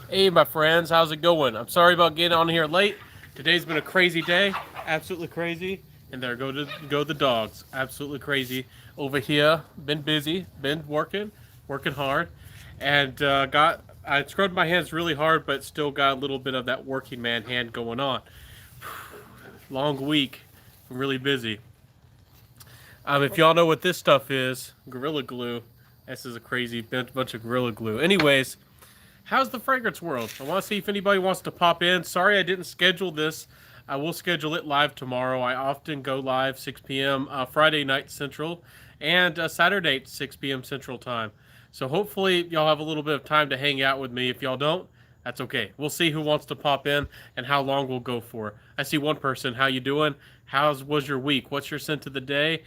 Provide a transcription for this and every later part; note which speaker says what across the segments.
Speaker 1: Hey, my friends, how's it going? I'm sorry about getting on here late. Today's been a crazy day, absolutely crazy. And there go the dogs, absolutely crazy. Over here, been busy, been working hard, and got I scrubbed my hands really hard, but still got a little bit of that working man hand going on. Long week, I'm really busy. If y'all know what this stuff is, Gorilla Glue. This is a crazy bunch of Gorilla Glue. Anyways, how's the fragrance world? I want to see if anybody wants to pop in. Sorry I didn't schedule this. I will schedule it live tomorrow. I often go live 6 p.m. Friday night Central and Saturday 6 p.m. Central time. So hopefully y'all have a little bit of time to hang out with me. If y'all don't, that's okay. We'll see who wants to pop in and how long we'll go for. I see one person. How you doing? How's was your week? What's your scent of the day?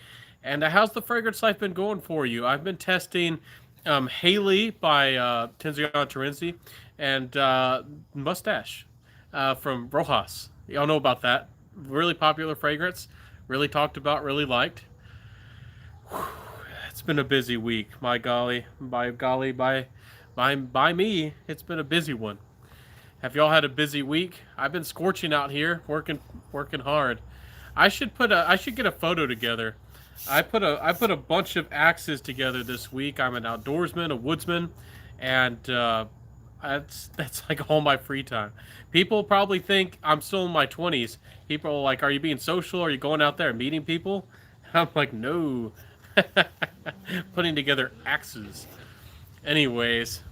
Speaker 1: And how's the fragrance life been going for you? I've been testing Haley by Tenzion Terenzi and Mustache from Rojas. Y'all know about that. Really popular fragrance. Really talked about, really liked. It's been a busy week. My golly. By me, it's been a busy one. Have y'all had a busy week? I've been scorching out here, working hard. I should get a photo together. I put a bunch of axes together this week. I'm an outdoorsman, a woodsman, and that's like all my free time. People probably think I'm still in my 20s. People are like, "Are you being social? Are you going out there and meeting people?" I'm like, "No." Putting together axes. Anyways,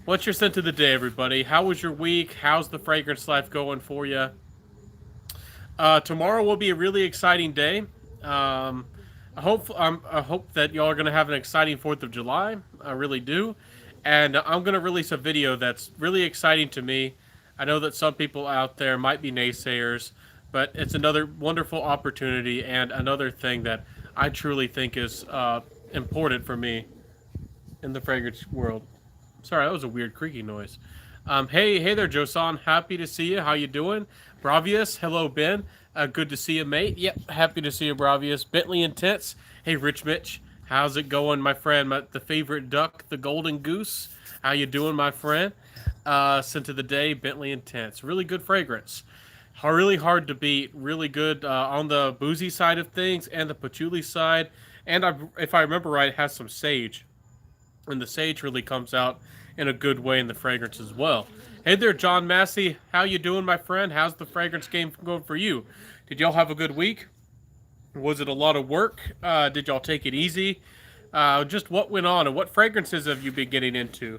Speaker 1: what's your scent of the day, everybody? How was your week? How's the fragrance life going for you? Tomorrow will be a really exciting day. Um, I hope that y'all are gonna have an exciting Fourth of July. I really do, and I'm gonna release a video that's really exciting to me. I know that some people out there might be naysayers, but it's another wonderful opportunity and another thing that I truly think is important for me in the fragrance world. Sorry, that was a weird creaky noise. Hey there, Josan. Happy to see you. How you doing? Bravius, hello, Ben. Good to see you, mate. Yep, happy to see you, Bravius. Bentley Intense. Hey, Rich Mitch. How's it going, my friend? The favorite duck, the golden goose. How you doing, my friend? Scent of the day, Bentley Intense. Really good fragrance. Really hard to beat. Really good on the boozy side of things and the patchouli side. And if I remember right, it has some sage, and the sage really comes out in a good way in the fragrance as well. Hey there, John Massey. How you doing, my friend? How's the fragrance game going for you? Did y'all have a good week? Was it a lot of work? Did y'all take it easy? Just what went on and what fragrances have you been getting into?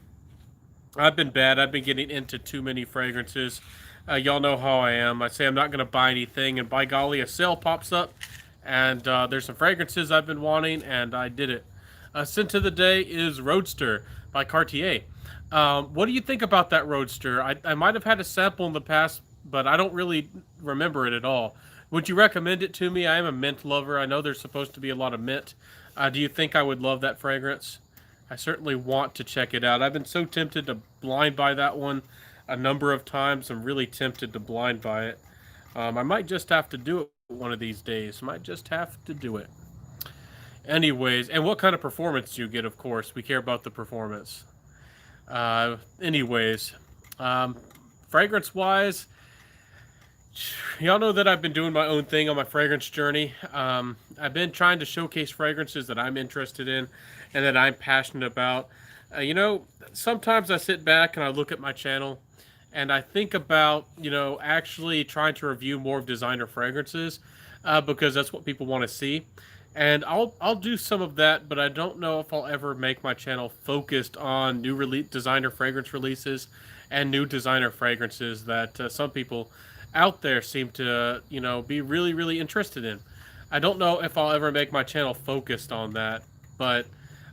Speaker 1: I've been bad. I've been getting into too many fragrances. Y'all know how I am. I say I'm not going to buy anything, and by golly, a sale pops up, and there's some fragrances I've been wanting, and I did it. Scent of the day is Roadster by Cartier. What do you think about that Roadster? I might have had a sample in the past, but I don't really remember it at all. Would you recommend it to me? I am a mint lover. I know there's supposed to be a lot of mint. Do you think I would love that fragrance? I certainly want to check it out. I've been so tempted to blind buy that one a number of times. I'm really tempted to blind buy it. I might just have to do it one of these days. Might just have to do it. Anyways, and what kind of performance do you get? Of course, we care about the performance. Anyways, um, fragrance wise, y'all know that I've been doing my own thing on my fragrance journey. I've been trying to showcase fragrances that I'm interested in and that I'm passionate about. Sometimes I sit back and I look at my channel and I think about, actually trying to review more of designer fragrances because that's what people want to see. And I'll do some of that, but I don't know if I'll ever make my channel focused on new designer fragrance releases and new designer fragrances that some people out there seem to, be really, really interested in. I don't know if I'll ever make my channel focused on that, but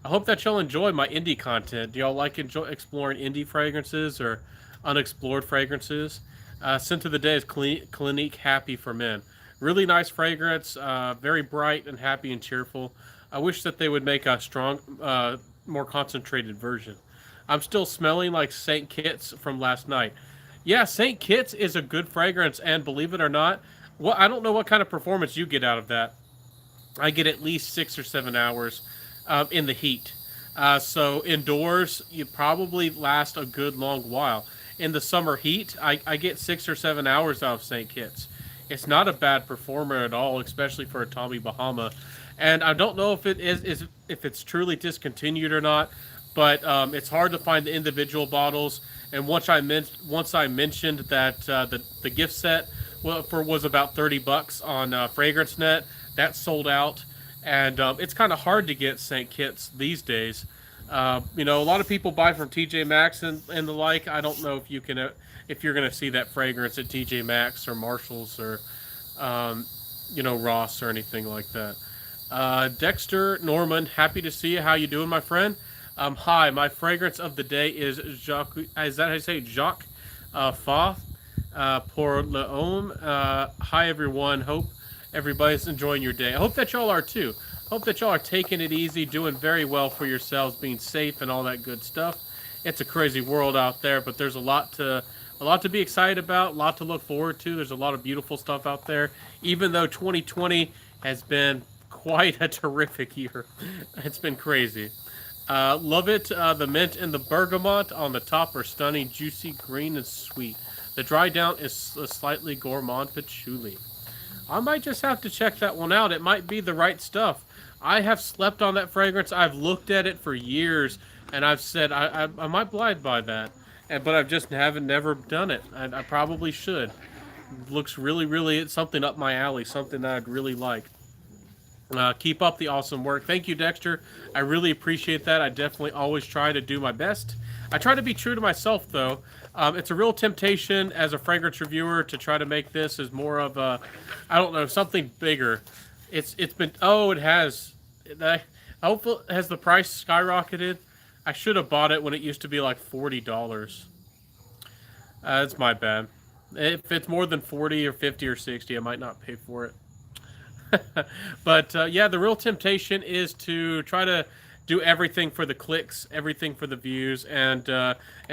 Speaker 1: I hope that y'all enjoy my indie content. Do y'all like exploring indie fragrances or unexplored fragrances? Scent of the day is Clinique Happy for Men. Really nice fragrance, very bright and happy and cheerful. I wish that they would make a strong, more concentrated version. I'm still smelling like St. Kitts from last night. Yeah, St. Kitts is a good fragrance, and believe it or not, I don't know what kind of performance you get out of that. I get at least 6 or 7 hours in the heat. So indoors, you probably last a good long while. In the summer heat, I get 6 or 7 hours out of St. Kitts. It's not a bad performer at all, especially for a Tommy Bahama. And I don't know if it is if it's truly discontinued or not, but it's hard to find the individual bottles. And once I mentioned that the gift set was about $30 on Fragrance Net, that sold out, and it's kind of hard to get St. Kitts these days. A lot of people buy from TJ Maxx and the like. I don't know if you can if you're going to see that fragrance at TJ Maxx or Marshalls or um, Ross or anything like that. Dexter Norman, happy to see you. How you doing, my friend? Hi, my fragrance of the day is Jacques. Is that how you say it? Jacques Fa pour l'homme. Hi, everyone. Hope everybody's enjoying your day. I hope that y'all are too. Hope that y'all are taking it easy, doing very well for yourselves, being safe, and all that good stuff. It's a crazy world out there, but there's a lot to be excited about, a lot to look forward to. There's a lot of beautiful stuff out there, even though 2020 has been quite a terrific year. It's been crazy. Love it. The mint and the bergamot on the top are stunning, juicy, green, and sweet. The dry down is a slightly gourmand patchouli. I might just have to check that one out. It might be the right stuff. I have slept on that fragrance. I've looked at it for years, and I've said I might blind by that, but I've just haven't never done it. I probably should. Looks really, really it's something up my alley. Something that I'd really like. Keep up the awesome work. Thank you, Dexter. I really appreciate that. I definitely always try to do my best. I try to be true to myself, though. It's a real temptation as a fragrance reviewer to try to make this as more of a, I don't know, something bigger. It's been it has. I hope has the price skyrocketed. I should have bought it when it used to be like $40. That's my bad. If it's more than 40 or 50 or 60, I might not pay for it. But yeah, the real temptation is to try to do everything for the clicks, everything for the views, and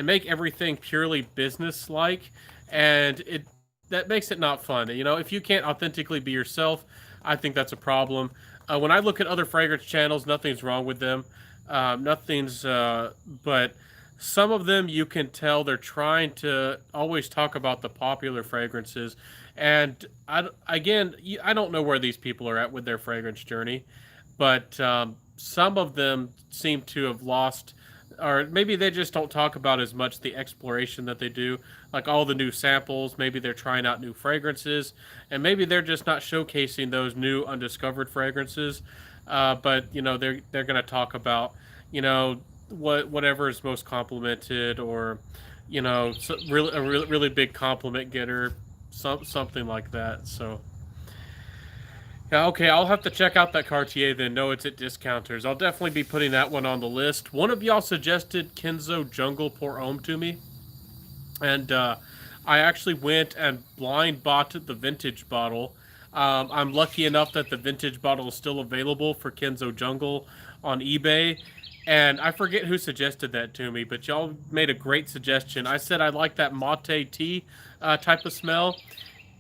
Speaker 1: make everything purely business like, and it that makes it not fun. If you can't authentically be yourself, I think that's a problem. When I look at other fragrance channels, nothing's wrong with them. Nothing's, but some of them you can tell they're trying to always talk about the popular fragrances, and I don't know where these people are at with their fragrance journey, but some of them seem to have lost, or maybe they just don't talk about as much the exploration that they do, like all the new samples. Maybe they're trying out new fragrances, and maybe they're just not showcasing those new undiscovered fragrances. But they're going to talk about whatever is most complimented, or really a really, really big compliment getter, something like that. So yeah, okay, I'll have to check out that Cartier then. No, it's at Discounters. I'll definitely be putting that one on the list. One of y'all suggested Kenzo Jungle Pour Homme to me, and I actually went and blind bought the vintage bottle. I'm lucky enough that the vintage bottle is still available for Kenzo Jungle on eBay. And I forget who suggested that to me, but y'all made a great suggestion. I said I like that mate tea type of smell,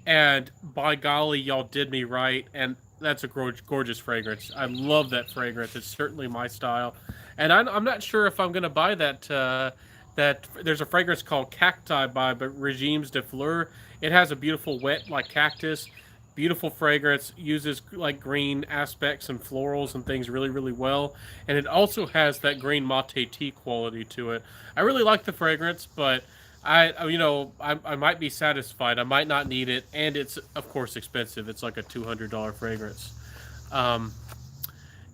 Speaker 1: and by golly, y'all did me right. And that's a gorgeous fragrance. I love that fragrance. It's certainly my style. And I'm not sure if I'm going to buy that. That there's a fragrance called Cacti by Regimes de Fleur. It has a beautiful wet like cactus, beautiful fragrance. Uses like green aspects and florals and things really, really well. And it also has that green mate tea quality to it. I really like the fragrance, but I might be satisfied. I might not need it, and it's of course expensive. It's like a $200 fragrance. Um,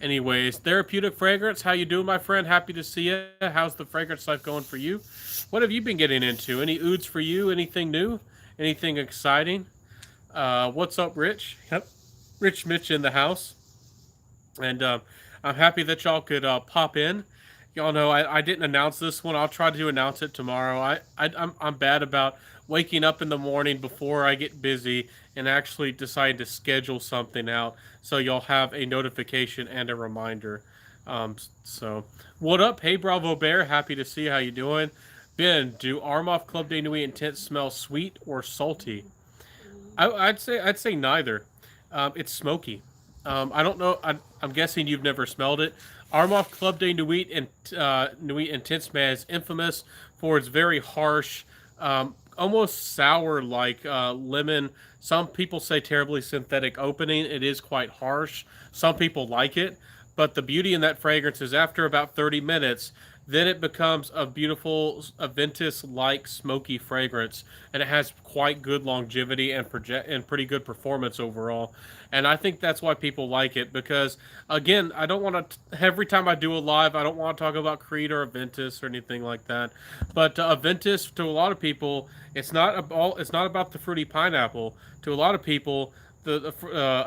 Speaker 1: Anyways, therapeutic fragrance. How you doing, my friend? Happy to see you. How's the fragrance life going for you? What have you been getting into? Any ouds for you? Anything new? Anything exciting? What's up, Rich? Yep, Rich Mitch in the house, and I'm happy that y'all could pop in. Y'all know I didn't announce this one. I'll try to announce it tomorrow. I'm bad about waking up in the morning before I get busy and actually decide to schedule something out, so you'll have a notification and a reminder. So what up? Hey, Bravo Bear. Happy to see how you doing. Ben, do Armoff Club de Nuit Intense smell sweet or salty? I'd say neither. It's smoky. I don't know. I'm guessing you've never smelled it. Armoff Club de Nuit and Nuit Intense Man is infamous for its very harsh, almost sour like lemon. Some people say terribly synthetic opening. It is quite harsh. Some people like it, but the beauty in that fragrance is after about 30 minutes, then it becomes a beautiful Aventus-like smoky fragrance, and it has quite good longevity and pretty good performance overall. And I think that's why people like it because, again, I don't want to. Every time I do a live, I don't want to talk about Creed or Aventus or anything like that. But Aventus, to a lot of people, it's not about the fruity pineapple. To a lot of people, the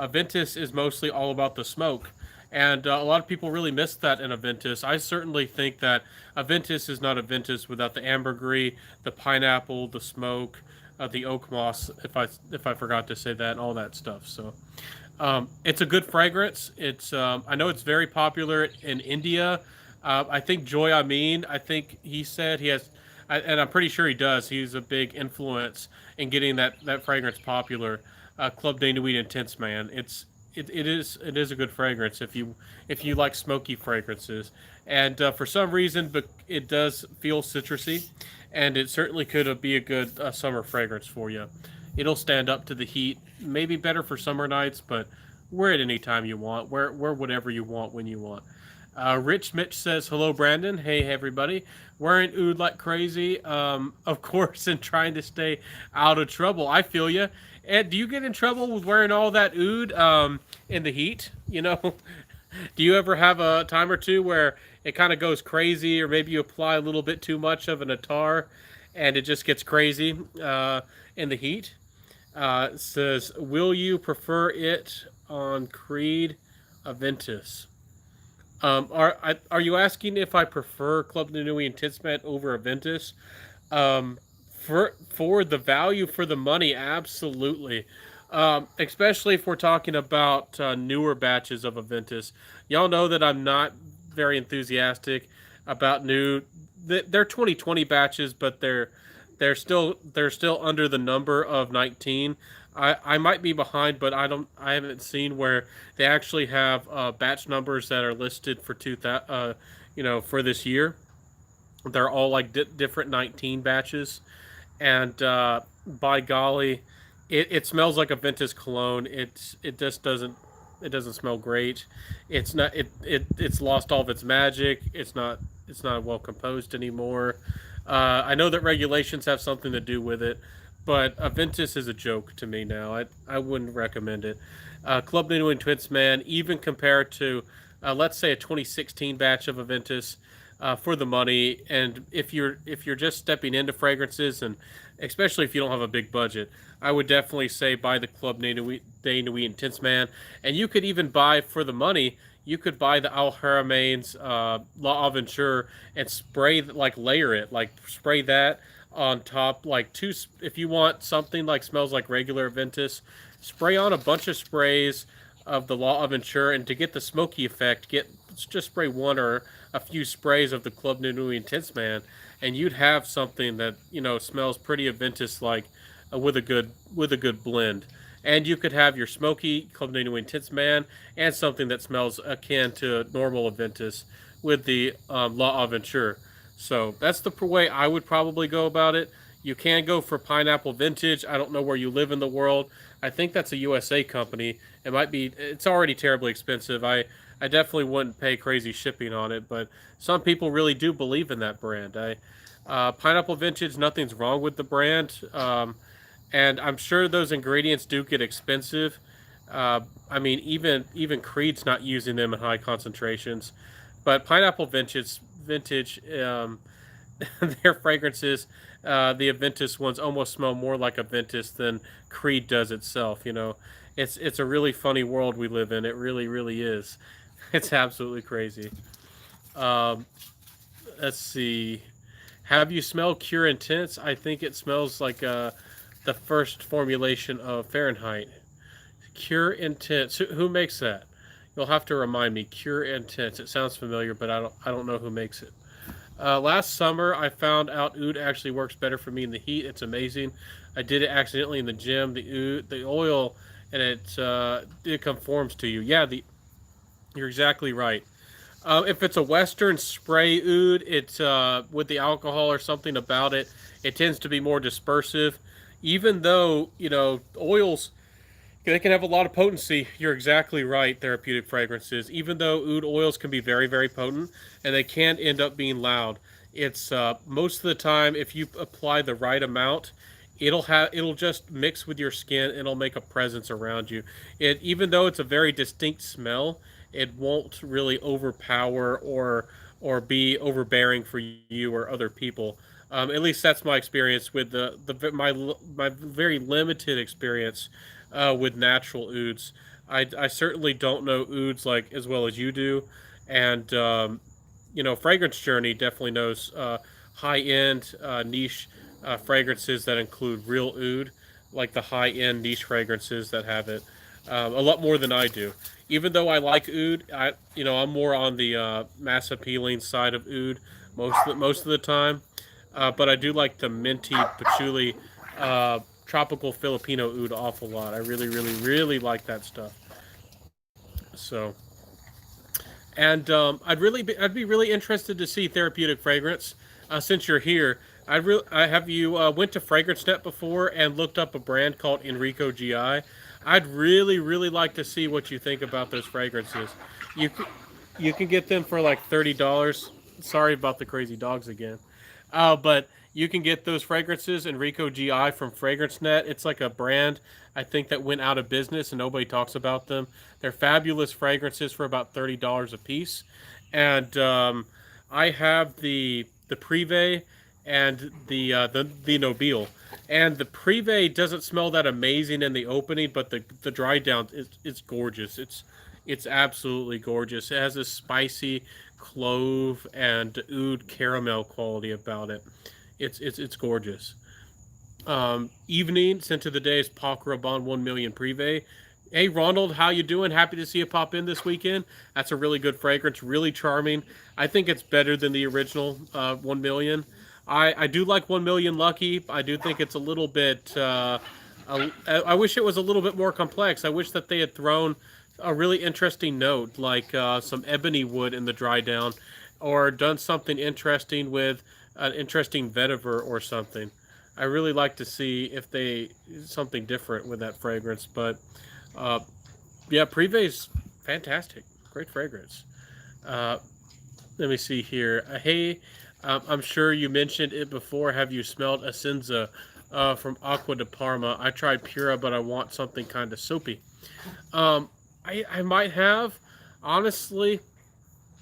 Speaker 1: Aventus is mostly all about the smoke. And a lot of people really miss that in Aventus. I certainly think that Aventus is not Aventus without the ambergris, the pineapple, the smoke, the oak moss. If I forgot to say that, and all that stuff. So it's a good fragrance. It's I know it's very popular in India. I think Joy Amin. I think he said he has, and I'm pretty sure he does. He's a big influence in getting that fragrance popular. Club de Nuit Intense Man. It is a good fragrance if you like smoky fragrances, and for some reason, but it does feel citrusy, and it certainly could be a good summer fragrance for you. It'll stand up to the heat, maybe better for summer nights, but wear it any time you want. Wear whatever you want when you want. Rich Mitch says, hello, Brandon. Hey, everybody. Wearing oud like crazy, of course, and trying to stay out of trouble. I feel you. Ed, do you get in trouble with wearing all that oud in the heat? You know, do you ever have a time or two where it kind of goes crazy, or maybe you apply a little bit too much of an attar and it just gets crazy in the heat? It says, will you prefer it on Creed Aventus? Are you asking if I prefer Club de Nuit Intense Man over Aventus? For the value for the money, absolutely. Especially if we're talking about newer batches of Aventus. Y'all know that I'm not very enthusiastic about new. They're 2020 batches, but they're still under the number of 19. I might be behind, but I haven't seen where they actually have batch numbers that are listed for for this year. They're all like different 19 batches, and by golly, it smells like Aventus cologne. It just doesn't smell great. It's lost all of its magic. It's not well composed anymore. I know that regulations have something to do with it, but Aventus is a joke to me now. I wouldn't recommend it. Club de Nuit Intense Man, even compared to, let's say, a 2016 batch of Aventus, for the money, and if you're just stepping into fragrances, and especially if you don't have a big budget, I would definitely say buy the Club de Nuit Intense Man, and you could even buy for the money. You could buy the Al Haramain's La Aventure and layer it, like spray that on top, like two. If you want something like smells like regular Aventus, spray on a bunch of sprays of the La Aventure, and to get the smoky effect, just spray one or a few sprays of the Club de Nuit Intense Man, and you'd have something that smells pretty Aventus like, with a good blend. And you could have your smoky Club de Nuit Intense Man and something that smells akin to normal Aventus with the La Aventure. So that's the way I would probably go about it. You can go for Pineapple Vintage. I don't know where you live in the world. I think that's a USA company. It's already terribly expensive. I definitely wouldn't pay crazy shipping on it, but some people really do believe in that brand. Pineapple Vintage, nothing's wrong with the brand. And I'm sure those ingredients do get expensive. I mean, even Creed's not using them in high concentrations. But Pineapple Vintage, their fragrances, the Aventus ones almost smell more like Aventus than Creed does itself. It's a really funny world we live in. It really, really is. It's absolutely crazy. Let's see. Have you smelled Cure Intense? I think it smells like the first formulation of Fahrenheit. Cure Intense. Who makes that? You'll have to remind me. Cure Intense. It sounds familiar, but I don't know who makes it. Last summer, I found out oud actually works better for me in the heat. It's amazing. I did it accidentally in the gym. The oil, and it conforms to you. Yeah, you're exactly right. If it's a Western spray oud, it's with the alcohol or something about it. It tends to be more dispersive. Even though oils, they can have a lot of potency. You're exactly right. Therapeutic fragrances, even though oud oils can be very, very potent, and they can end up being loud. It's most of the time, if you apply the right amount, it'll just mix with your skin. It'll make a presence around you. It even though it's a very distinct smell, it won't really overpower or be overbearing for you or other people. At least that's my experience with my very limited experience with natural ouds. I certainly don't know ouds like as well as you do, and Fragrance Journey definitely knows high end niche fragrances that include real oud, like the high end niche fragrances that have it a lot more than I do. Even though I like oud, I'm more on the mass appealing side of oud most of the time. But I do like the minty patchouli tropical Filipino oud awful lot. I really, really, really like that stuff. So, and I'd be really interested to see therapeutic fragrance. Since you're here, I have you went to FragranceNet before and looked up a brand called Enrico GI. I'd really, really like to see what you think about those fragrances. You you can get them for like $30. Sorry about the crazy dogs again. But you can get those fragrances Enrico GI from FragranceNet. It's like a brand I think that went out of business and nobody talks about them. They're fabulous fragrances for about $30 a piece. And I have the Privé and the Nobile. And the Privé doesn't smell that amazing in the opening, but the dry down it's gorgeous. It's absolutely gorgeous. It has this spicy clove and oud caramel quality about it. It's gorgeous. Evening, scent of the day is Paco Rabanne 1 million Privé. Hey Ronald, how you doing? Happy to see you pop in this weekend. That's a really good fragrance, really charming. I think it's better than the original 1 million. I do like 1 million Lucky. I do think it's a little bit. I wish it was a little bit more complex. I wish that they had thrown a really interesting note, like some ebony wood in the dry down, or done something interesting with an interesting vetiver or something. I really like to see if they something different with that fragrance, but uh, yeah, Privé's fantastic, great fragrance. Uh, Let me see here. Hey, I'm sure you mentioned it before. Have you smelled Essenza from Aqua de Parma? I tried Pura, but I want something kind of soapy. Um, I might have. Honestly,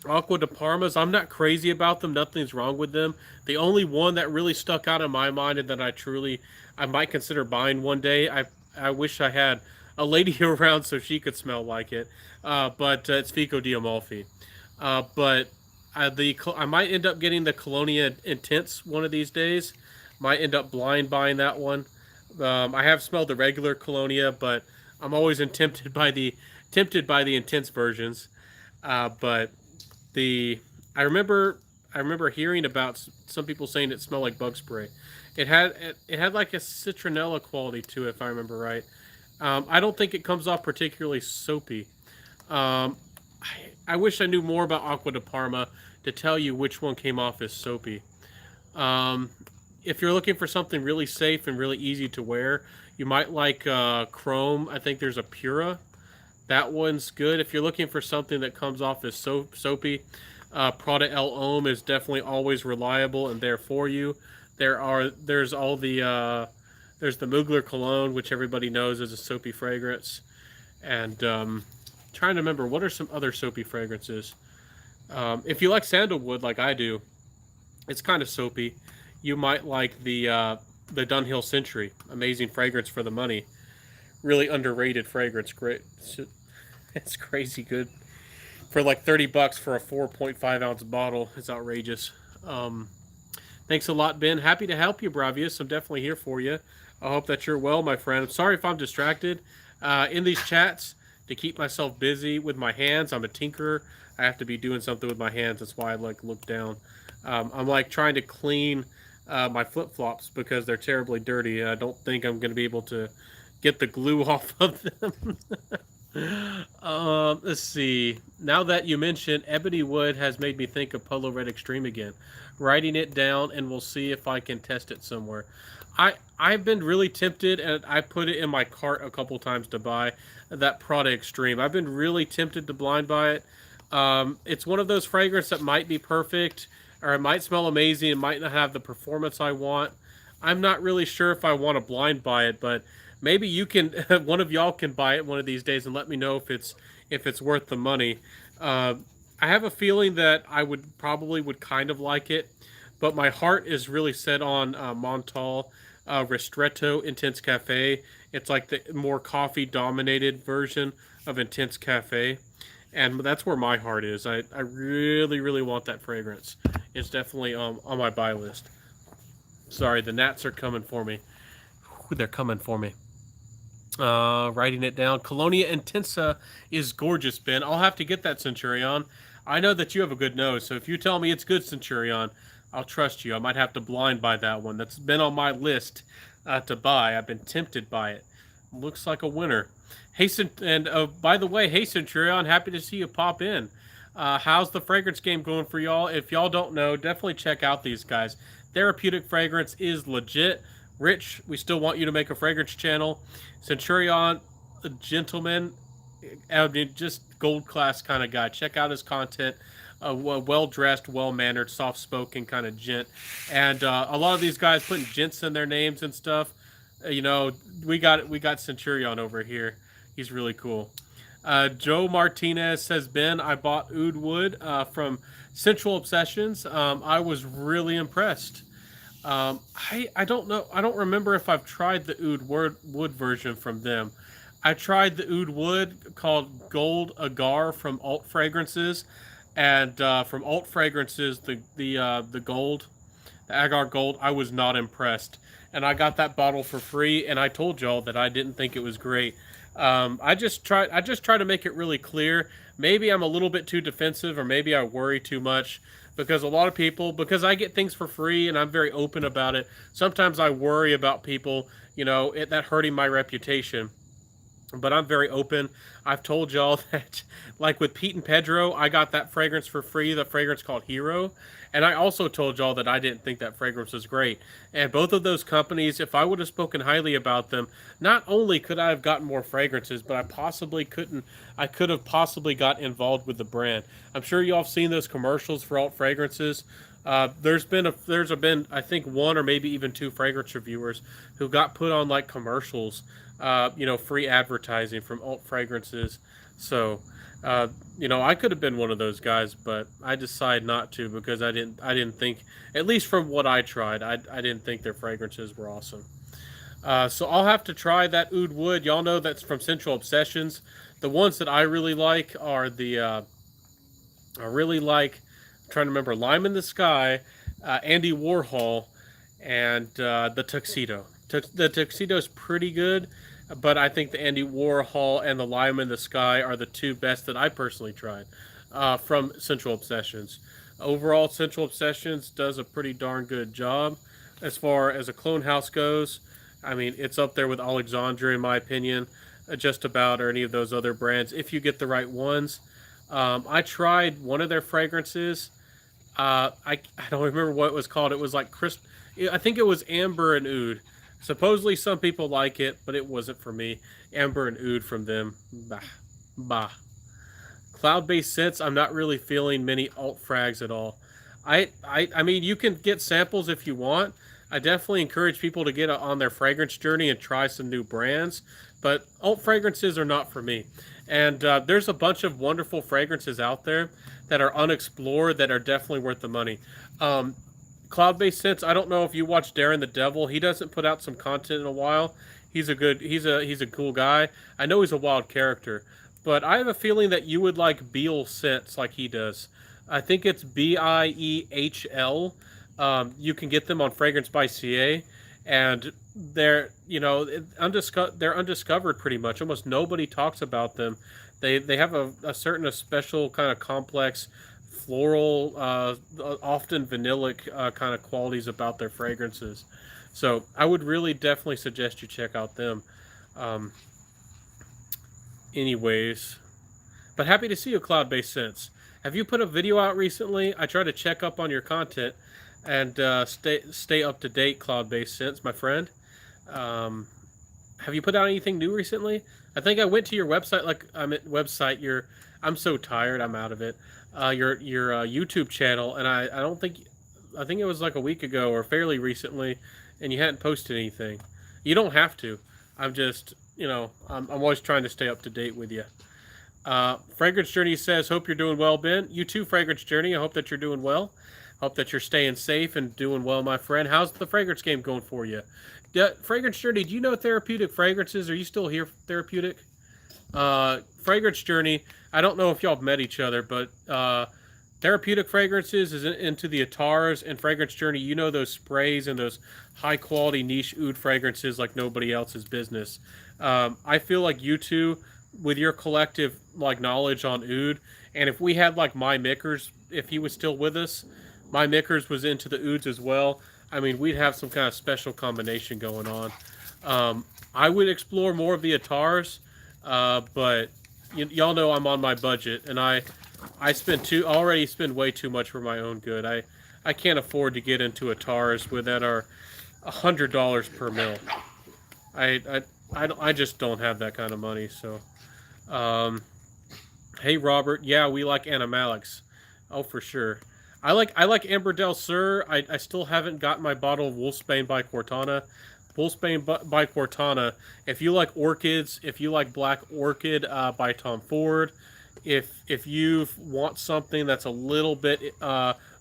Speaker 1: Aqua de Parmas, I'm not crazy about them. Nothing's wrong with them. The only one that really stuck out in my mind and that I might consider buying one day. I wish I had a lady around so she could smell like it. But It's Fico di Amalfi. But I might end up getting the Colonia Intense one of these days. Might end up blind buying that one. I have smelled the regular Colonia, but I'm always tempted by the intense versions. But the I remember hearing about some people saying it smelled like bug spray. It had like a citronella quality to it, if I remember right. I don't think it comes off particularly soapy. Um, I wish I knew more about Aqua de Parma to tell you which one came off as soapy. Um, if you're looking for something really safe and really easy to wear, you might like Chrome. I think there's a Pura. That one's good. If you're looking for something that comes off as soapy, Prada El Homme is definitely always reliable and there for you. There's all there's the Mugler cologne, which everybody knows is a soapy fragrance, and trying to remember what are some other soapy fragrances. If you like sandalwood like I do, it's kind of soapy. You might like the Dunhill Century, amazing fragrance for the money, really underrated fragrance. Great, it's crazy good for like $30 for a 4.5 ounce bottle. It's outrageous. Um, Thanks a lot, Ben. Happy to help you, Bravius. I'm definitely here for you. I hope that you're well, my friend. I'm sorry if I'm distracted in these chats to keep myself busy with my hands. I'm a tinkerer. I have to be doing something with my hands. That's why I like look down. I'm like trying to clean my flip flops because they're terribly dirty. I don't think I'm going to be able to get the glue off of them. Let's see. Now that you mention Ebony Wood has made me think of Polo Red Extreme again. Writing it down, and we'll see if I can test it somewhere. I've been really tempted, and I put it in my cart a couple times to buy that Prada Extreme. I've been really tempted to blind buy it. It's one of those fragrances that might be perfect, or it might smell amazing. It might not have the performance I want. I'm not really sure if I want to blind buy it, but maybe you can. One of y'all can buy it one of these days and let me know if it's worth the money. Uh, I have a feeling that I would probably would kind of like it, but my heart is really set on Montal Ristretto Intense Cafe. It's like the more coffee dominated version of Intense Cafe, and that's where my heart is. I really really want that fragrance. It's definitely on my buy list. Sorry, the gnats are coming for me. They're coming for me. Writing it down. Colonia Intensa is gorgeous, Ben. I'll have to get that Centurion. I know that you have a good nose, so if you tell me it's good Centurion, I'll trust you. I might have to blind buy that one. That's been on my list to buy. I've been tempted by it. Looks like a winner. Hey, and by the way, hey Centurion, happy to see you pop in. How's the fragrance game going for y'all? If y'all don't know, definitely check out these guys. Therapeutic Fragrance is legit. Rich, we still want you to make a fragrance channel. Centurion, a gentleman, I mean, just gold class kind of guy. Check out his content. Well dressed, well mannered, soft spoken kind of gent. And a lot of these guys putting gents in their names and stuff. You know, we got Centurion over here. He's really cool. Joe Martinez says, Ben, I bought Oud Wood from Central Obsessions. I was really impressed. I don't know. I don't remember if I've tried the Wood version from them. I tried the Oud Wood called Gold Agar from Alt Fragrances, and from Alt Fragrances the Gold, the Agar Gold. I was not impressed, and I got that bottle for free. And I told y'all that I didn't think it was great. I just try to make it really clear. Maybe I'm a little bit too defensive, or maybe I worry too much because a lot of people, because I get things for free and I'm very open about it. Sometimes I worry about people, that hurting my reputation. But I'm very open. I've told y'all that, like with Pete and Pedro, I got that fragrance for free, the fragrance called Hero. And I also told y'all that I didn't think that fragrance was great. And both of those companies, if I would have spoken highly about them, not only could I have gotten more fragrances, but I could have possibly got involved with the brand. I'm sure y'all have seen those commercials for alt fragrances. There's been I think one or maybe even two fragrance reviewers who got put on like commercials, free advertising from alt fragrances. So, I could have been one of those guys, but I decided not to because I didn't think, at least from what I tried, I didn't think their fragrances were awesome. So I'll have to try that Oud Wood. Y'all know that's from Central Obsessions. The ones that I really like are I really like, I'm trying to remember, Lime in the Sky, Andy Warhol, and the Tuxedo. The Tuxedo is pretty good, but I think the Andy Warhol and the Lime in the Sky are the two best that I personally tried from Central Obsessions. Overall, Central Obsessions does a pretty darn good job as far as a clone house goes. I mean, it's up there with Alexandra in my opinion, just about, or any of those other brands if you get the right ones. I tried one of their fragrances. I don't remember what it was called. It was like I think it was Amber and Oud. Supposedly some people like it, but it wasn't for me. Amber and Oud from them. Bah. Bah. Cloud-based scents, I'm not really feeling many alt frags at all. I mean, you can get samples if you want. I definitely encourage people to get on their fragrance journey and try some new brands, but alt fragrances are not for me. And there's a bunch of wonderful fragrances out there that are unexplored that are definitely worth the money. Cloud-based scents, I don't know if you watch Darren the Devil. He doesn't put out some content in a while. He's a cool guy. I know he's a wild character, but I have a feeling that you would like Beal scents like he does. I think it's Biehl. You can get them on Fragrance by CA, and they're undiscovered pretty much. Almost nobody talks about them. They have a special kind of complex floral, often vanillic kind of qualities about their fragrances. So I would really definitely suggest you check out them. Um, Anyways, but happy to see you, Cloud-Based Sense. Have you put a video out recently? I try to check up on your content and stay up to date, Cloud-Based Sense, my friend. Um, have you put out anything new recently? I think I went to your website. Like I'm at website. I'm so tired. I'm out of it. Your YouTube channel, and I don't think I think it was like a week ago or fairly recently, and you hadn't posted anything. You don't have to. I'm just I'm always trying to stay up to date with you. Fragrance Journey says, "Hope you're doing well, Ben. You too, Fragrance Journey. I hope that you're doing well. Hope that you're staying safe and doing well, my friend. How's the fragrance game going for you? Fragrance Journey, do you know Therapeutic Fragrances? Are you still here, Therapeutic? Fragrance Journey, I don't know if y'all have met each other, but Therapeutic Fragrances is into the Atars, and Fragrance Journey, you know those sprays and those high quality niche oud fragrances like nobody else's business. I feel like you two, with your collective like knowledge on oud, and if we had like my Mickers, if he was still with us, my Mickers was into the ouds as well. I mean, we'd have some kind of special combination going on. I would explore more of the Atars, but y'all know I'm on my budget, and I already spend way too much for my own good. I can't afford to get into Atars that are $100 per mil. I just don't have that kind of money. So, hey Robert, yeah, we like animalics. Oh, for sure. I like Amber Del Sur. I still haven't gotten my bottle of Wolfsbane by Cortana. Wolfsbane by Cortana. If you like orchids, if you like Black Orchid by Tom Ford, if you want something that's a little bit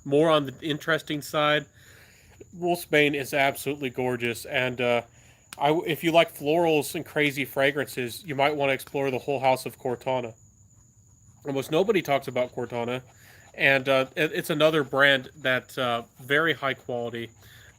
Speaker 1: more on the interesting side, Wolfsbane is absolutely gorgeous. And if you like florals and crazy fragrances, you might want to explore the whole house of Cortana. Almost nobody talks about Cortana. And it's another brand that's very high quality,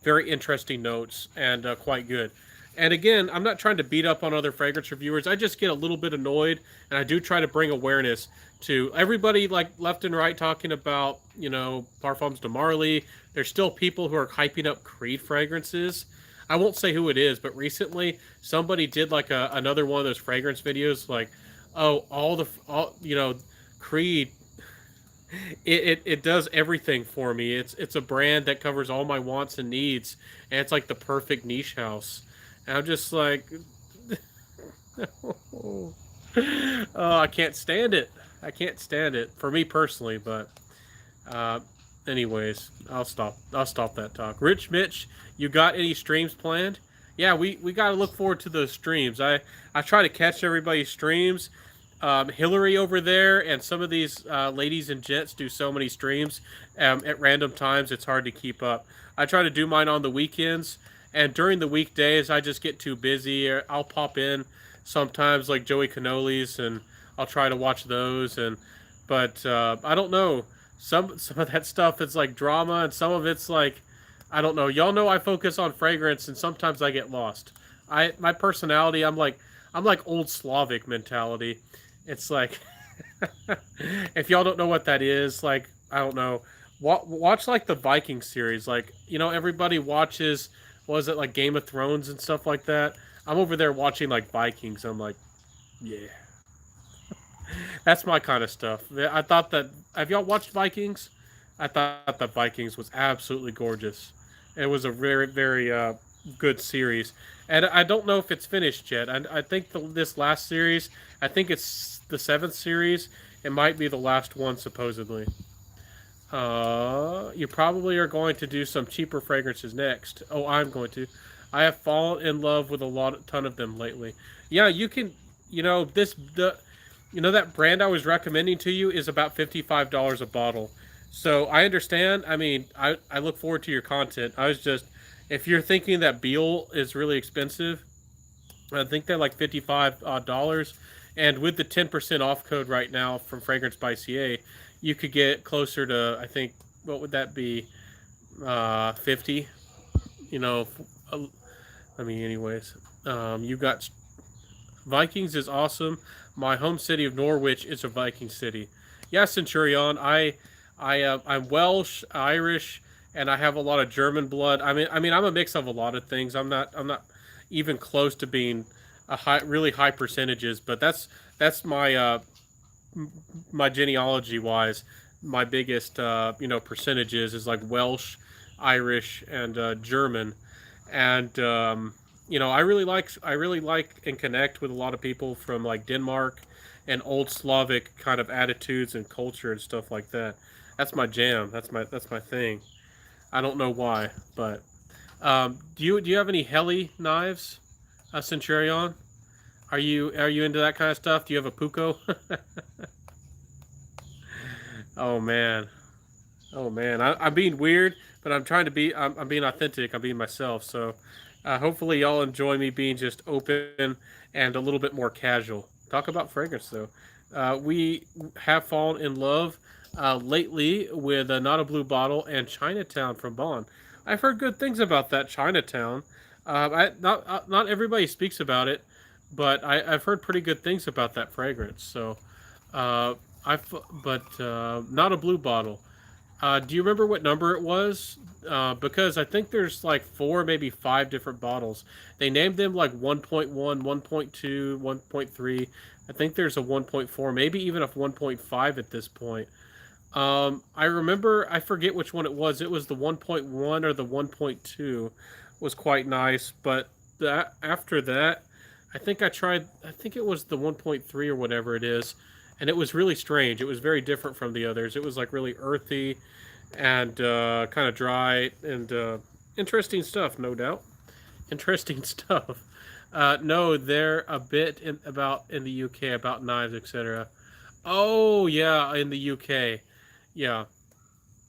Speaker 1: very interesting notes, and quite good. And again, I'm not trying to beat up on other fragrance reviewers. I just get a little bit annoyed, and I do try to bring awareness to everybody, like left and right, talking about Parfums de Marly. There's still people who are hyping up Creed fragrances. I won't say who it is, but recently somebody did like another one of those fragrance videos, like, oh, Creed. It does everything for me. It's a brand that covers all my wants and needs, and it's like the perfect niche house. And I'm just like, oh, I can't stand it. I can't stand it for me personally. But, anyways, I'll stop that talk. Rich Mitch, you got any streams planned? Yeah, we got to look forward to those streams. I try to catch everybody's streams. Hillary over there and some of these ladies and gents do so many streams at random times, it's hard to keep up. I try to do mine on the weekends, and during the weekdays I just get too busy. I'll pop in sometimes like Joey Cannolis, and I'll try to watch those. But I don't know, some of that stuff is like drama, and some of it's like, I don't know. Y'all know I focus on fragrance, and sometimes I get lost. My personality, I'm like old Slavic mentality. It's like, if y'all don't know what that is, like, I don't know, watch like the Viking series. Like, everybody watches, what is it, like Game of Thrones and stuff like that? I'm over there watching like Vikings. I'm like, yeah. That's my kind of stuff. I thought that, have y'all watched Vikings? I thought that Vikings was absolutely gorgeous. It was a very, very good series. And I don't know if it's finished yet. I think this last series, I think it's the 7th series. It might be the last one, supposedly. You probably are going to do some cheaper fragrances next. Oh, I'm going to. I have fallen in love with ton of them lately. Yeah, you can, that brand I was recommending to you is about $55 a bottle. So I understand. I mean, I look forward to your content. If you're thinking that Beal is really expensive, I think they're like $55. And with the 10% off code right now from Fragrance by CA, you could get closer to, I think, what would that be? 50. Anyways, you got Vikings is awesome. My home city of Norwich is a Viking city. Yeah, Centurion. I'm Welsh, Irish, and I have a lot of German blood. I mean, I'm a mix of a lot of things. I'm not even close to being really high percentages, but that's That's my genealogy wise. My biggest percentages is like Welsh, Irish, and German, and I really like and connect with a lot of people from like Denmark and old Slavic kind of attitudes and culture and stuff like that. That's my jam. That's my thing. I don't know why, but do you have any heli knives, Centurion? Are you into that kind of stuff? Do you have a Puko? Oh man, oh man. I'm being weird, but I'm trying to be. I'm being authentic. I'm being myself. So, hopefully, y'all enjoy me being just open and a little bit more casual. Talk about fragrance though. We have fallen in love lately with Not a Blue Bottle and Chinatown from Bond. I've heard good things about that Chinatown. Not everybody speaks about it, but I've heard pretty good things about that fragrance. So, uh, not a blue bottle. Do you remember what number it was? Because I think there's like four, maybe five different bottles. They named them like 1.1, 1.2, 1.3. I think there's a 1.4, maybe even a 1.5 at this point. I remember, I forget which one it was. It was the 1.1 or the 1.2 was quite nice, but after that, I think it was the 1.3 or whatever it is, and it was really strange. It was very different from the others. It was like really earthy and kind of dry and interesting stuff, no doubt. Interesting stuff. No, they're a bit in the UK about knives, etc. Oh yeah, in the UK, yeah.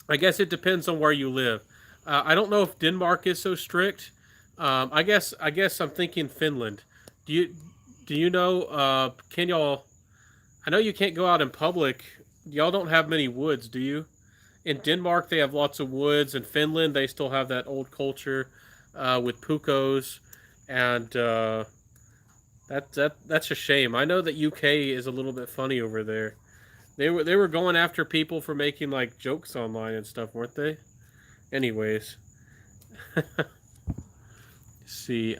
Speaker 1: I guess it depends on where you live. I don't know if Denmark is so strict. I guess I'm thinking Finland. Do you do you know? Can y'all? I know you can't go out in public. Y'all don't have many woods, do you? In Denmark, they have lots of woods. In Finland, they still have that old culture with pukos, and that's a shame. I know that UK is a little bit funny over there. They were going after people for making like jokes online and stuff, weren't they? Anyways, see,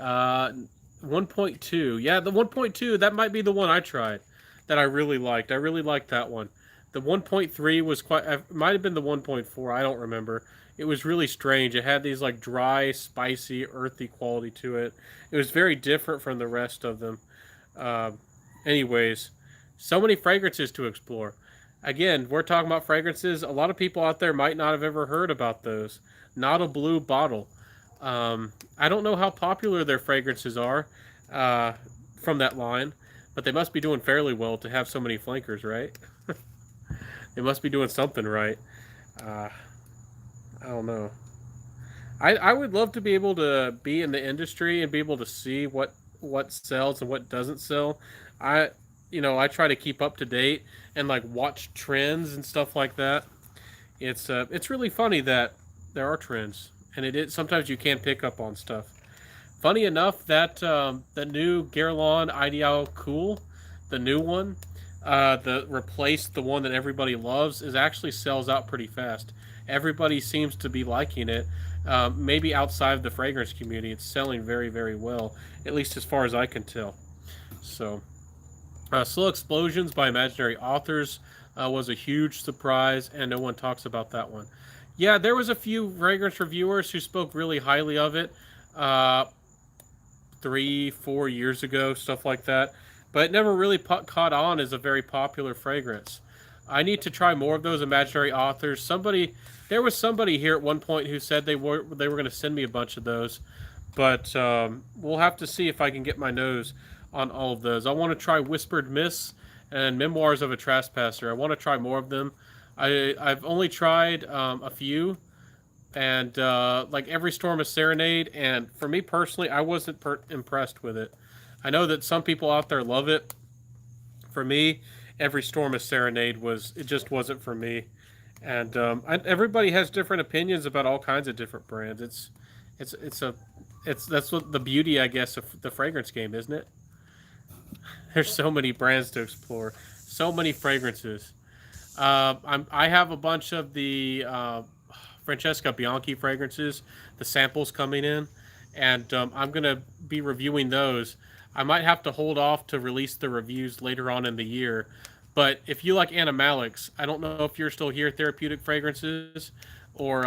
Speaker 1: 1.2. Yeah, the 1.2. That might be the one I tried that I really liked. I really liked that one. The 1.3 was quite. It might have been the 1.4. I don't remember. It was really strange. It had these like dry, spicy, earthy quality to it. It was very different from the rest of them. Uh, anyways, so many fragrances to explore. Again, we're talking about fragrances. A lot of people out there might not have ever heard about those. Not a blue bottle. I don't know how popular their fragrances are uh, from that line, but they must be doing fairly well to have so many flankers, right? They must be doing something right. Uh, I don't know. I would love to be able to be in the industry and be able to see what sells and what doesn't sell. I I try to keep up to date and like watch trends and stuff like that. It's really funny that there are trends and it is sometimes you can pick up on stuff. Funny enough, that the new Guerlain Ideal Cool, the new one, the replaced the one that everybody loves, is actually sells out pretty fast. Everybody seems to be liking it. Maybe outside of the fragrance community, it's selling very, very well, at least as far as I can tell. So, Slow Explosions by Imaginary Authors was a huge surprise, and no one talks about that one. Yeah, there was a few fragrance reviewers who spoke really highly of it. Uh, 3, 4 years ago, stuff like that. But it never really caught on as a very popular fragrance. I need to try more of those imaginary authors. There was somebody here at one point who said they were going to send me a bunch of those, but we'll have to see if I can get my nose on all of those. I want to try Whispered Mists and Memoirs of a Trespasser. I want to try more of them. I've only tried a few, and like Every Storm a Serenade, and for me personally, I wasn't impressed with it. I know that some people out there love it. For me, Every Storm a Serenade it just wasn't for me. And everybody has different opinions about all kinds of different brands. It's a it's that's what the beauty, I guess, of the fragrance game, isn't it? There's so many brands to explore, so many fragrances. I have a bunch of the Francesca Bianchi fragrances, the samples coming in, and I'm gonna be reviewing those. I might have to hold off to release the reviews later on in the year, but if you like Animalics, I don't know if you're still here, Therapeutic Fragrances, or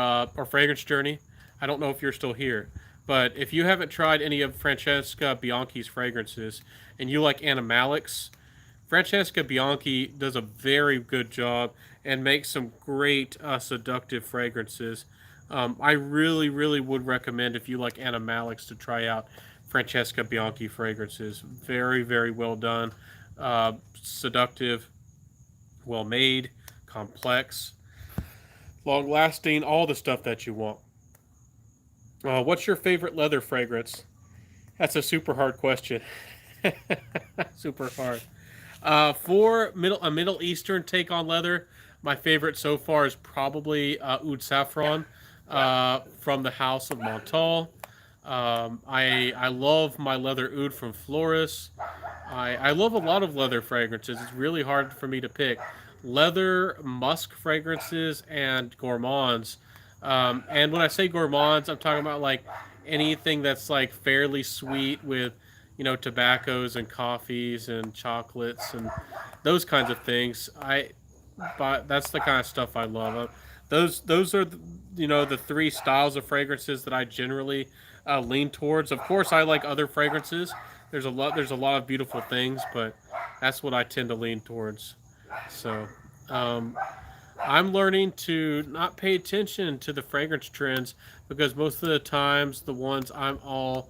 Speaker 1: Fragrance Journey. I don't know if you're still here, but if you haven't tried any of Francesca Bianchi's fragrances and you like Animalics, Francesca Bianchi does a very good job and makes some great seductive fragrances. I really, really would recommend if you like Animalics to try out Francesca Bianchi fragrances. Very, very well done, seductive, well made, complex, long lasting, all the stuff that you want. What's your favorite leather fragrance? That's a super hard question. Super hard. For a Middle Eastern take on leather, my favorite so far is probably Oud Saffron from the House of Montal. I love my leather oud from Floris. I love a lot of leather fragrances. It's really hard for me to pick. Leather, musk fragrances, and gourmands. And when I say gourmands, I'm talking about like anything that's like fairly sweet with, tobaccos and coffees and chocolates and those kinds of things. But that's the kind of stuff I love. Those are the three styles of fragrances that I generally lean towards. Of course, I like other fragrances. There's a lot of beautiful things, but that's what I tend to lean towards. So, um, I'm learning to not pay attention to the fragrance trends because most of the times the ones I'm all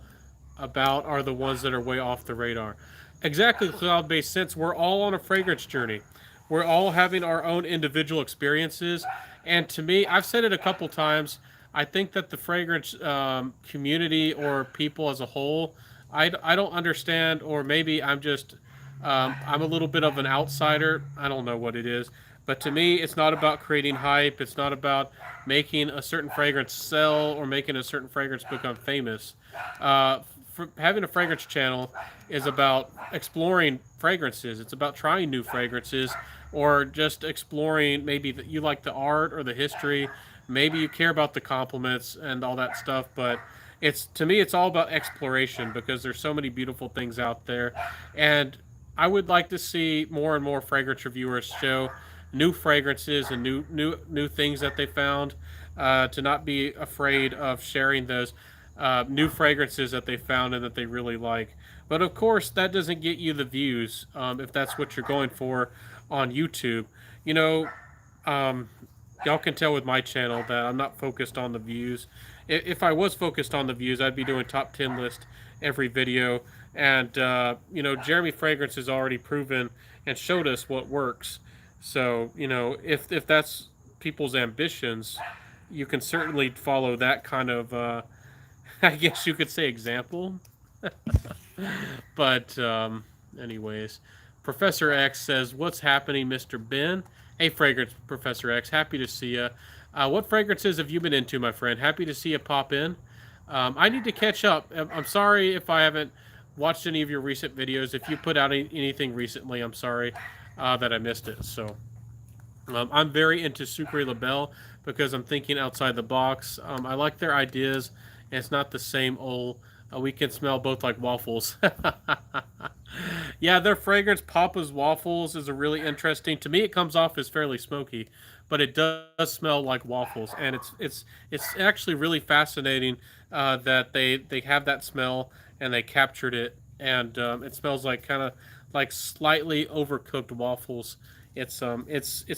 Speaker 1: about are the ones that are way off the radar. Exactly, cloud based sense. We're all on a fragrance journey. We're all having our own individual experiences. And to me, I've said it a couple times. I think that the fragrance community or people as a whole, I don't understand, or maybe I'm a little bit of an outsider. I don't know what it is. But to me, it's not about creating hype. It's not about making a certain fragrance sell or making a certain fragrance become famous. Uh, Having a fragrance channel is about exploring fragrances. It's about trying new fragrances or just exploring maybe that you like the art or the history. Maybe you care about the compliments and all that stuff, but it's to me it's all about exploration because there's so many beautiful things out there. And I would like to see more and more fragrance reviewers show new fragrances and new things that they found. To not be afraid of sharing those new fragrances that they found and that they really like. But of course, that doesn't get you the views if that's what you're going for on YouTube. You know, um, y'all can tell with my channel that I'm not focused on the views. If I was focused on the views, I'd be doing top 10 list every video. And, Jeremy Fragrance has already proven and showed us what works. So, if that's people's ambitions, you can certainly follow that kind of, I guess you could say, example. But, anyways, Professor X says, "What's happening, Mr. Ben?" Hey, Fragrance Professor X, happy to see you. What fragrances have you been into, my friend? Happy to see you pop in. I need to catch up. I'm sorry if I haven't watched any of your recent videos. If you put out anything recently, I'm sorry that I missed it. So, I'm very into Sucre Labelle because I'm thinking outside the box. I like their ideas, and it's not the same old. We can smell both like waffles. Yeah, their fragrance, Papa's Waffles, is a really interesting. To me, it comes off as fairly smoky, but it does smell like waffles, and it's actually really fascinating that they have that smell and they captured it, and it smells like kind of like slightly overcooked waffles. It's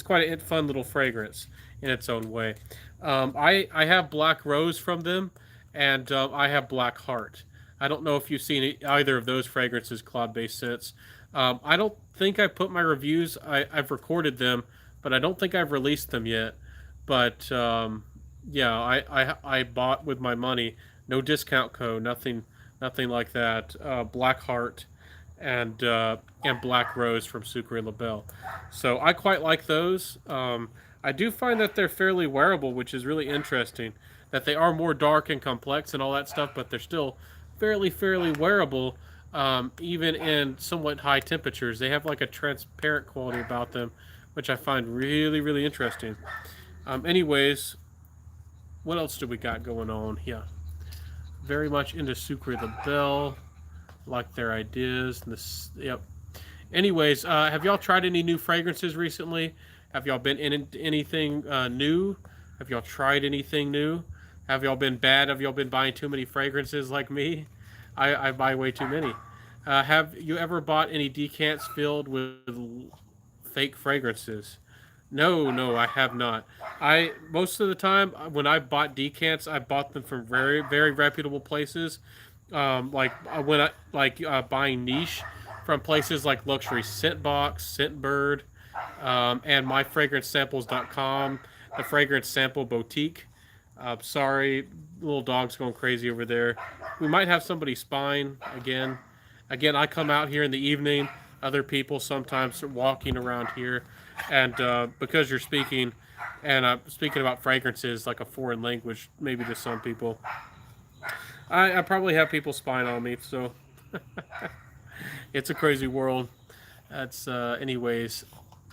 Speaker 1: quite a fun little fragrance in its own way. I have Black Rose from them, and I have Black Heart. I don't know if you've seen either of those fragrances, Claude Based Scents. I don't think I put my reviews. I've recorded them, but I don't think I've released them yet. But yeah, I bought with my money, no discount code, nothing like that. Black Heart and Black Rose from Sucre Labelle. So I quite like those. I do find that they're fairly wearable, which is really interesting. That they are more dark and complex and all that stuff, but they're still fairly wearable, even in somewhat high temperatures. They have like a transparent quality about them, which I find really interesting. Anyways, what else do we got going on? Yeah. very much into Sucre the Bell. Like their ideas. And this, yep. Anyways, have y'all tried any new fragrances recently? Have y'all been in anything new? Have y'all tried anything new? Have y'all been bad? Have y'all been buying too many fragrances like me? I buy way too many. Have you ever bought any decants filled with fake fragrances? No, no, I have not. I most of the time when I bought decants, I bought them from very, very reputable places. Like when I like buying niche from places like Luxury Scent Box, Scentbird, and myfragrancesamples.com, the Fragrance Sample Boutique. Sorry, little dog's going crazy over there. We might have somebody spying again. Again, I come out here in the evening. Other people sometimes are walking around here, and because you're speaking, and speaking about fragrances like a foreign language, maybe to some people, I probably have people spying on me. So it's a crazy world. That's anyways.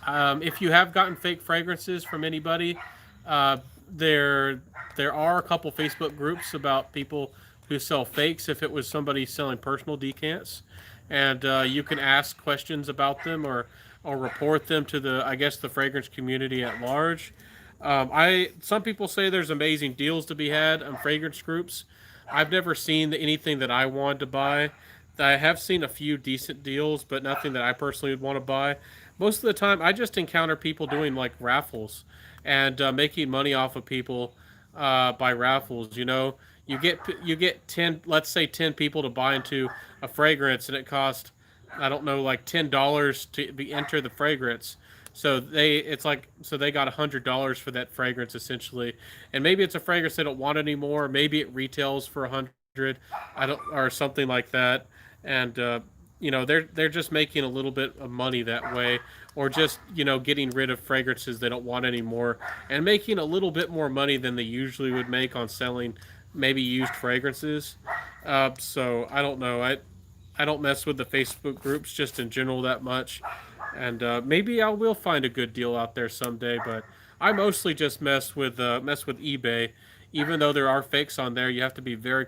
Speaker 1: If you have gotten fake fragrances from anybody, uh, there there are a couple Facebook groups about people who sell fakes. If it was somebody selling personal decants, and you can ask questions about them or report them to the I guess the fragrance community at large. I some people say there's amazing deals to be had on fragrance groups. I've never seen anything that I wanted to buy. I have seen a few decent deals, but nothing that I personally would want to buy. Most of the time, I just encounter people doing like raffles and making money off of people by raffles. You know, you get 10, let's say 10 people to buy into a fragrance, and it costs I don't know like $10 to be enter the fragrance. So they got $100 for that fragrance essentially, and maybe it's a fragrance they don't want anymore. Maybe it retails for 100, I don't or something like that, and they're just making a little bit of money that way, or just getting rid of fragrances they don't want anymore, and making a little bit more money than they usually would make on selling maybe used fragrances. So I don't know. I don't mess with the Facebook groups just in general that much, and maybe I will find a good deal out there someday. But I mostly just mess with eBay. Even though there are fakes on there, you have to be very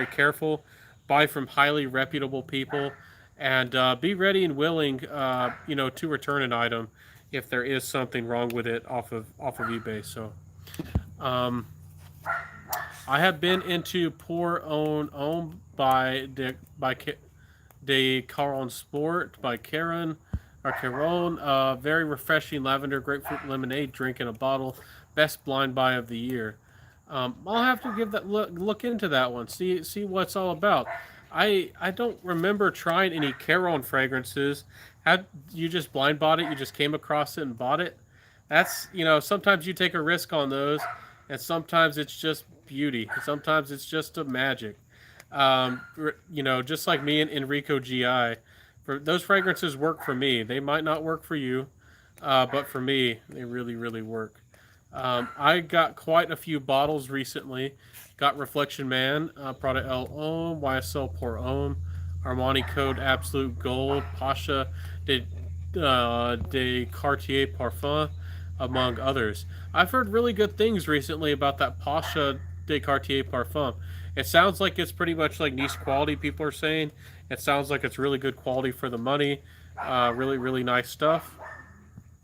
Speaker 1: careful. Buy from highly reputable people, and be ready and willing, to return an item if there is something wrong with it off of eBay. So. Um, I have been into Pour Own by Caron Sport by Karen or Caron. Very refreshing lavender grapefruit lemonade drink in a bottle. Best blind buy of the year. I'll have to give that look into that one. See what it's all about. I don't remember trying any Caron fragrances. Had you just blind bought it? You just came across it and bought it? That's sometimes you take a risk on those, and sometimes it's just beauty. Sometimes it's just a magic. Just like me and Enrico GI, for those fragrances work for me. They might not work for you, but for me, they really really work. I got quite a few bottles recently. Got Reflection Man, Prada El Homme, YSL Pour Homme, Armani Code Absolute Gold, Pasha de Cartier Parfum, among others. I've heard really good things recently about that Pasha de Cartier Parfum. It sounds like it's pretty much like niche quality, people are saying. It sounds like it's really good quality for the money. Really, really nice stuff.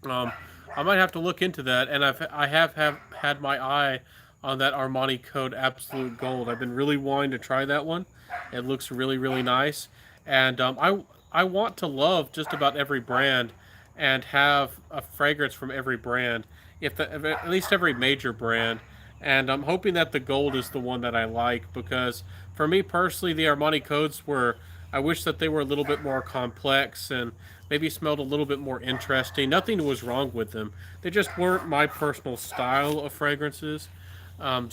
Speaker 1: Um, I might have to look into that, and I have had my eye on that Armani Code Absolute Gold. I've been really wanting to try that one. It looks really really nice, and I want to love just about every brand, and have a fragrance from every brand, if at least every major brand. And I'm hoping that the gold is the one that I like, because for me personally, the Armani codes were. I wish that they were a little bit more complex and maybe smelled a little bit more interesting. Nothing was wrong with them. They just weren't my personal style of fragrances. And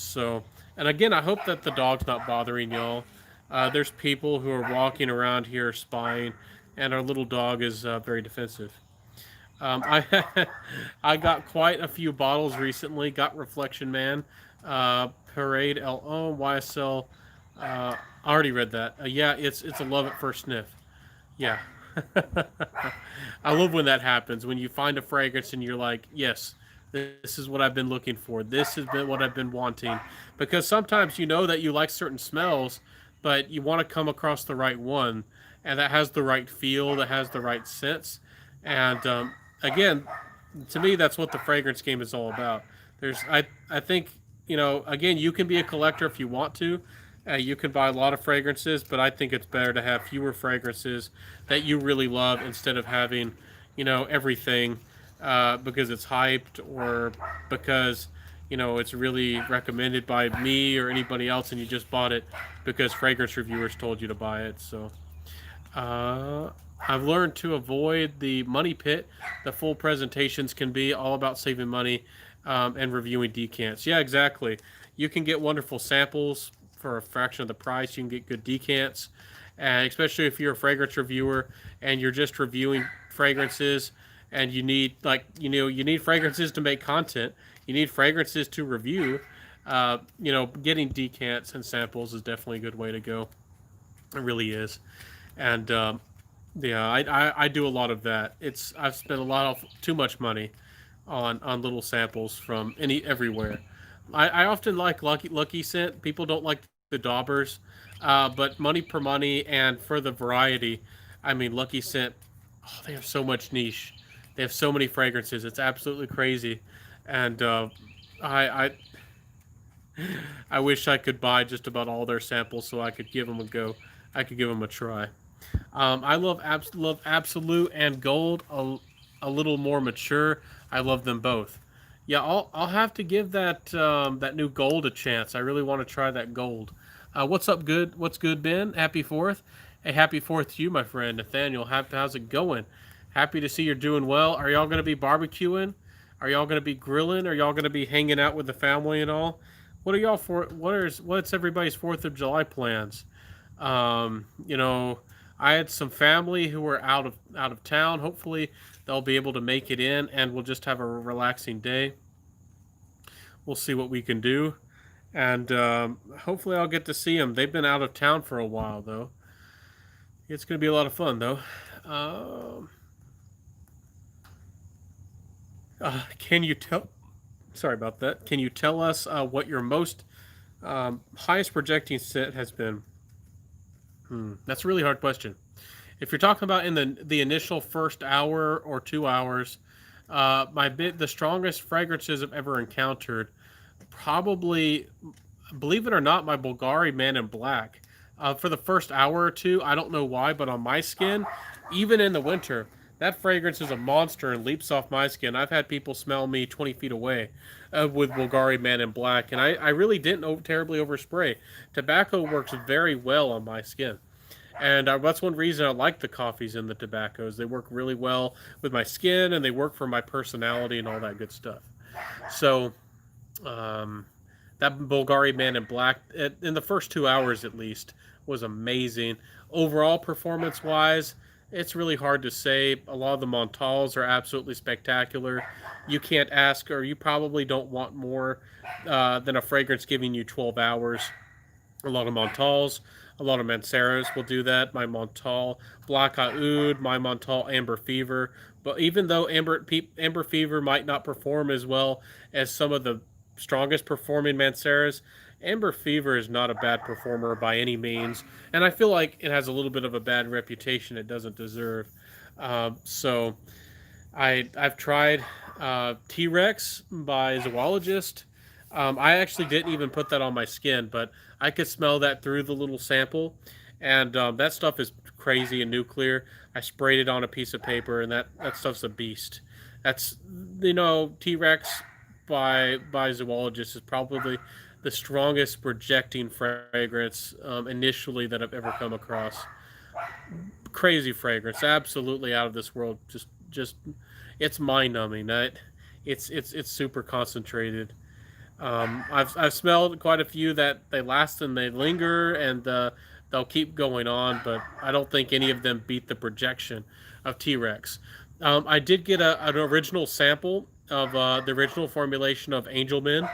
Speaker 1: again, I hope that the dog's not bothering y'all. There's people who are walking around here spying, and our little dog is very defensive. I I got quite a few bottles recently. Got Reflection Man, Parade LO, YSL. I already read that. Yeah, it's a love at first sniff. Yeah. I love when that happens, when you find a fragrance and you're like, yes, This is what I've been looking for. This has been what I've been wanting. Because sometimes you know that you like certain smells, but you want to come across the right one, and that has the right feel, that has the right sense. And again, to me, that's what the fragrance game is all about. I think, again, you can be a collector if you want to. You can buy a lot of fragrances, but I think it's better to have fewer fragrances that you really love instead of having, everything because it's hyped or because it's really recommended by me or anybody else, and you just bought it because fragrance reviewers told you to buy it. So uh, I've learned to avoid the money pit. The full presentations can be all about saving money and reviewing decants. Yeah, exactly. You can get wonderful samples for a fraction of the price. You can get good decants, and especially if you're a fragrance reviewer and you're just reviewing fragrances and you need you need fragrances to make content. You need fragrances to review. Getting decants and samples is definitely a good way to go. It really is, and yeah, I do a lot of that. I've spent a lot of too much money on little samples from everywhere. I often like Lucky Scent. People don't like the daubers, but money per money and for the variety, I mean Lucky Scent. Oh, they have so much niche. They have so many fragrances. It's absolutely crazy, and I I wish I could buy just about all their samples so I could give them a go. I could give them a try. I love Absolute and Gold a little more mature. I love them both. Yeah, I'll have to give that new Gold a chance. I really want to try that Gold. What's up, good? What's good, Ben? Happy Fourth. Hey, happy Fourth to you, my friend Nathaniel. How's it going? Happy to see you're doing well. Are y'all going to be barbecuing? Are y'all going to be grilling? Are y'all going to be hanging out with the family and all? What are y'all for? What's everybody's Fourth of July plans? Um, you know, I had some family who were out of town. Hopefully, they'll be able to make it in, and we'll just have a relaxing day. We'll see what we can do, and hopefully, I'll get to see them. They've been out of town for a while, though. It's going to be a lot of fun, though. Um, can you tell? Sorry about that. Can you tell us what your most highest projecting set has been? That's a really hard question. If you're talking about in the initial first hour or 2 hours, the strongest fragrances I've ever encountered, probably, believe it or not, my Bulgari Man in Black. For the first hour or two, I don't know why, but on my skin, even in the winter, that fragrance is a monster and leaps off my skin. I've had people smell me 20 feet away with Bulgari Man in Black, and I really didn't terribly overspray. Tobacco works very well on my skin. And that's one reason I like the coffees and the tobaccos. They work really well with my skin, and they work for my personality and all that good stuff. So, um, that Bulgari Man in Black, in the first 2 hours at least, was amazing. Overall, performance wise, it's really hard to say. A lot of the Montals are absolutely spectacular. You can't ask, or you probably don't want more than a fragrance giving you 12 hours. A lot of Montals, a lot of Manceras will do that. My Montal Black Oud, my Montal Amber Fever. But even though Amber Fever might not perform as well as some of the strongest performing Manceras, Amber Fever is not a bad performer by any means, and I feel like it has a little bit of a bad reputation it doesn't deserve. So I've tried T Rex by Zoologist. I actually didn't even put that on my skin, but I could smell that through the little sample, and that stuff is crazy and nuclear. I sprayed it on a piece of paper, and that stuff's a beast. That's T Rex by Zoologist is probably the strongest projecting fragrance initially that I've ever come across. Crazy fragrance, absolutely out of this world. Just it's mind numbing. It's super concentrated. I've smelled quite a few that they last and they linger and they'll keep going on, but I don't think any of them beat the projection of T Rex. I did get an original sample of the original formulation of Angelman.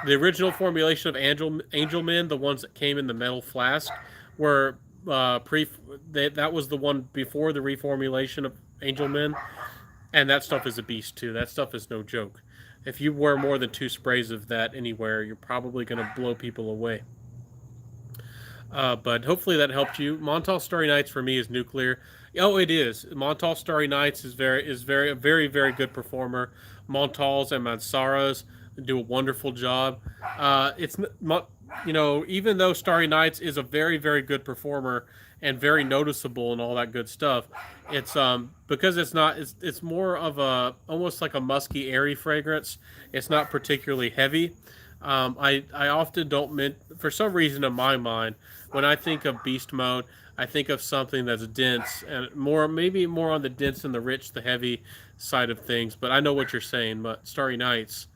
Speaker 1: The original formulation of Angelman, the ones that came in the metal flask, were that was the one before the reformulation of Angelman, and that stuff is a beast too. That stuff is no joke. If you wear more than 2 sprays of that anywhere, you're probably going to blow people away. But hopefully that helped you. Montal Starry Nights for me is nuclear. Oh, it is. Montal Starry Nights is a very very good performer. Montals and Mansaras do a wonderful job. It's you know, even though Starry Nights is a very very good performer and very noticeable and all that good stuff, it's because it's not it's more of a almost like a musky airy fragrance. It's not particularly heavy. I often don't for some reason in my mind when I think of beast mode, I think of something that's dense and more, maybe more on the dense and the rich, the heavy side of things. But I know what you're saying. But Starry Nights,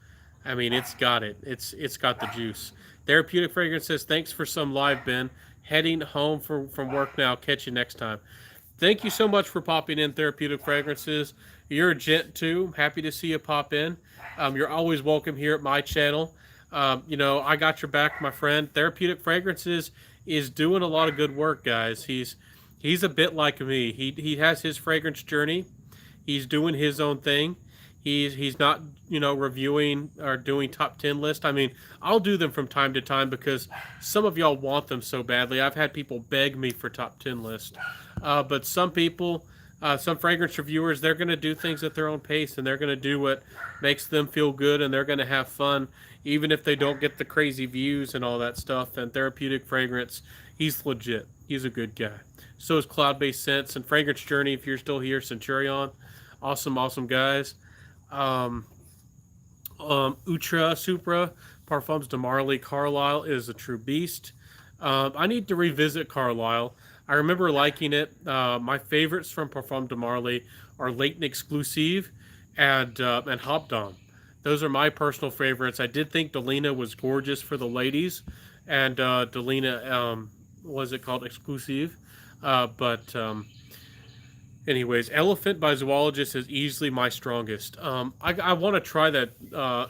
Speaker 1: I mean, it's got it. It's got the juice. Therapeutic Fragrance says, thanks for some live, Ben. Heading home from work now. Catch you next time. Thank you so much for popping in, Therapeutic Fragrances. You're a gent too. Happy to see you pop in. You're always welcome here at my channel. You know, I got your back, my friend. Therapeutic Fragrances is doing a lot of good work, guys. He's a bit like me. He has his fragrance journey. He's doing his own thing. He's not, you know, reviewing or doing top 10 lists. I mean, I'll do them from time to time because some of y'all want them so badly. I've had people beg me for top 10 lists. But some people, some fragrance reviewers, they're going to do things at their own pace and they're going to do what makes them feel good and they're going to have fun, even if they don't get the crazy views and all that stuff. And Therapeutic Fragrance, he's legit. He's a good guy. So is Cloud Based Scents and Fragrance Journey, if you're still here, Centurion. Awesome, awesome guys. Utra Supra, Parfums de Marly, Carlisle is a true beast. I need to revisit Carlisle. I remember liking it. My favorites from Parfums de Marly are Leighton Exclusive and Hobdom. Those are my personal favorites. I did think Delina was gorgeous for the ladies, and Delina, was it called Exclusive? But anyways, Elephant by Zoologist is easily my strongest. I want to try that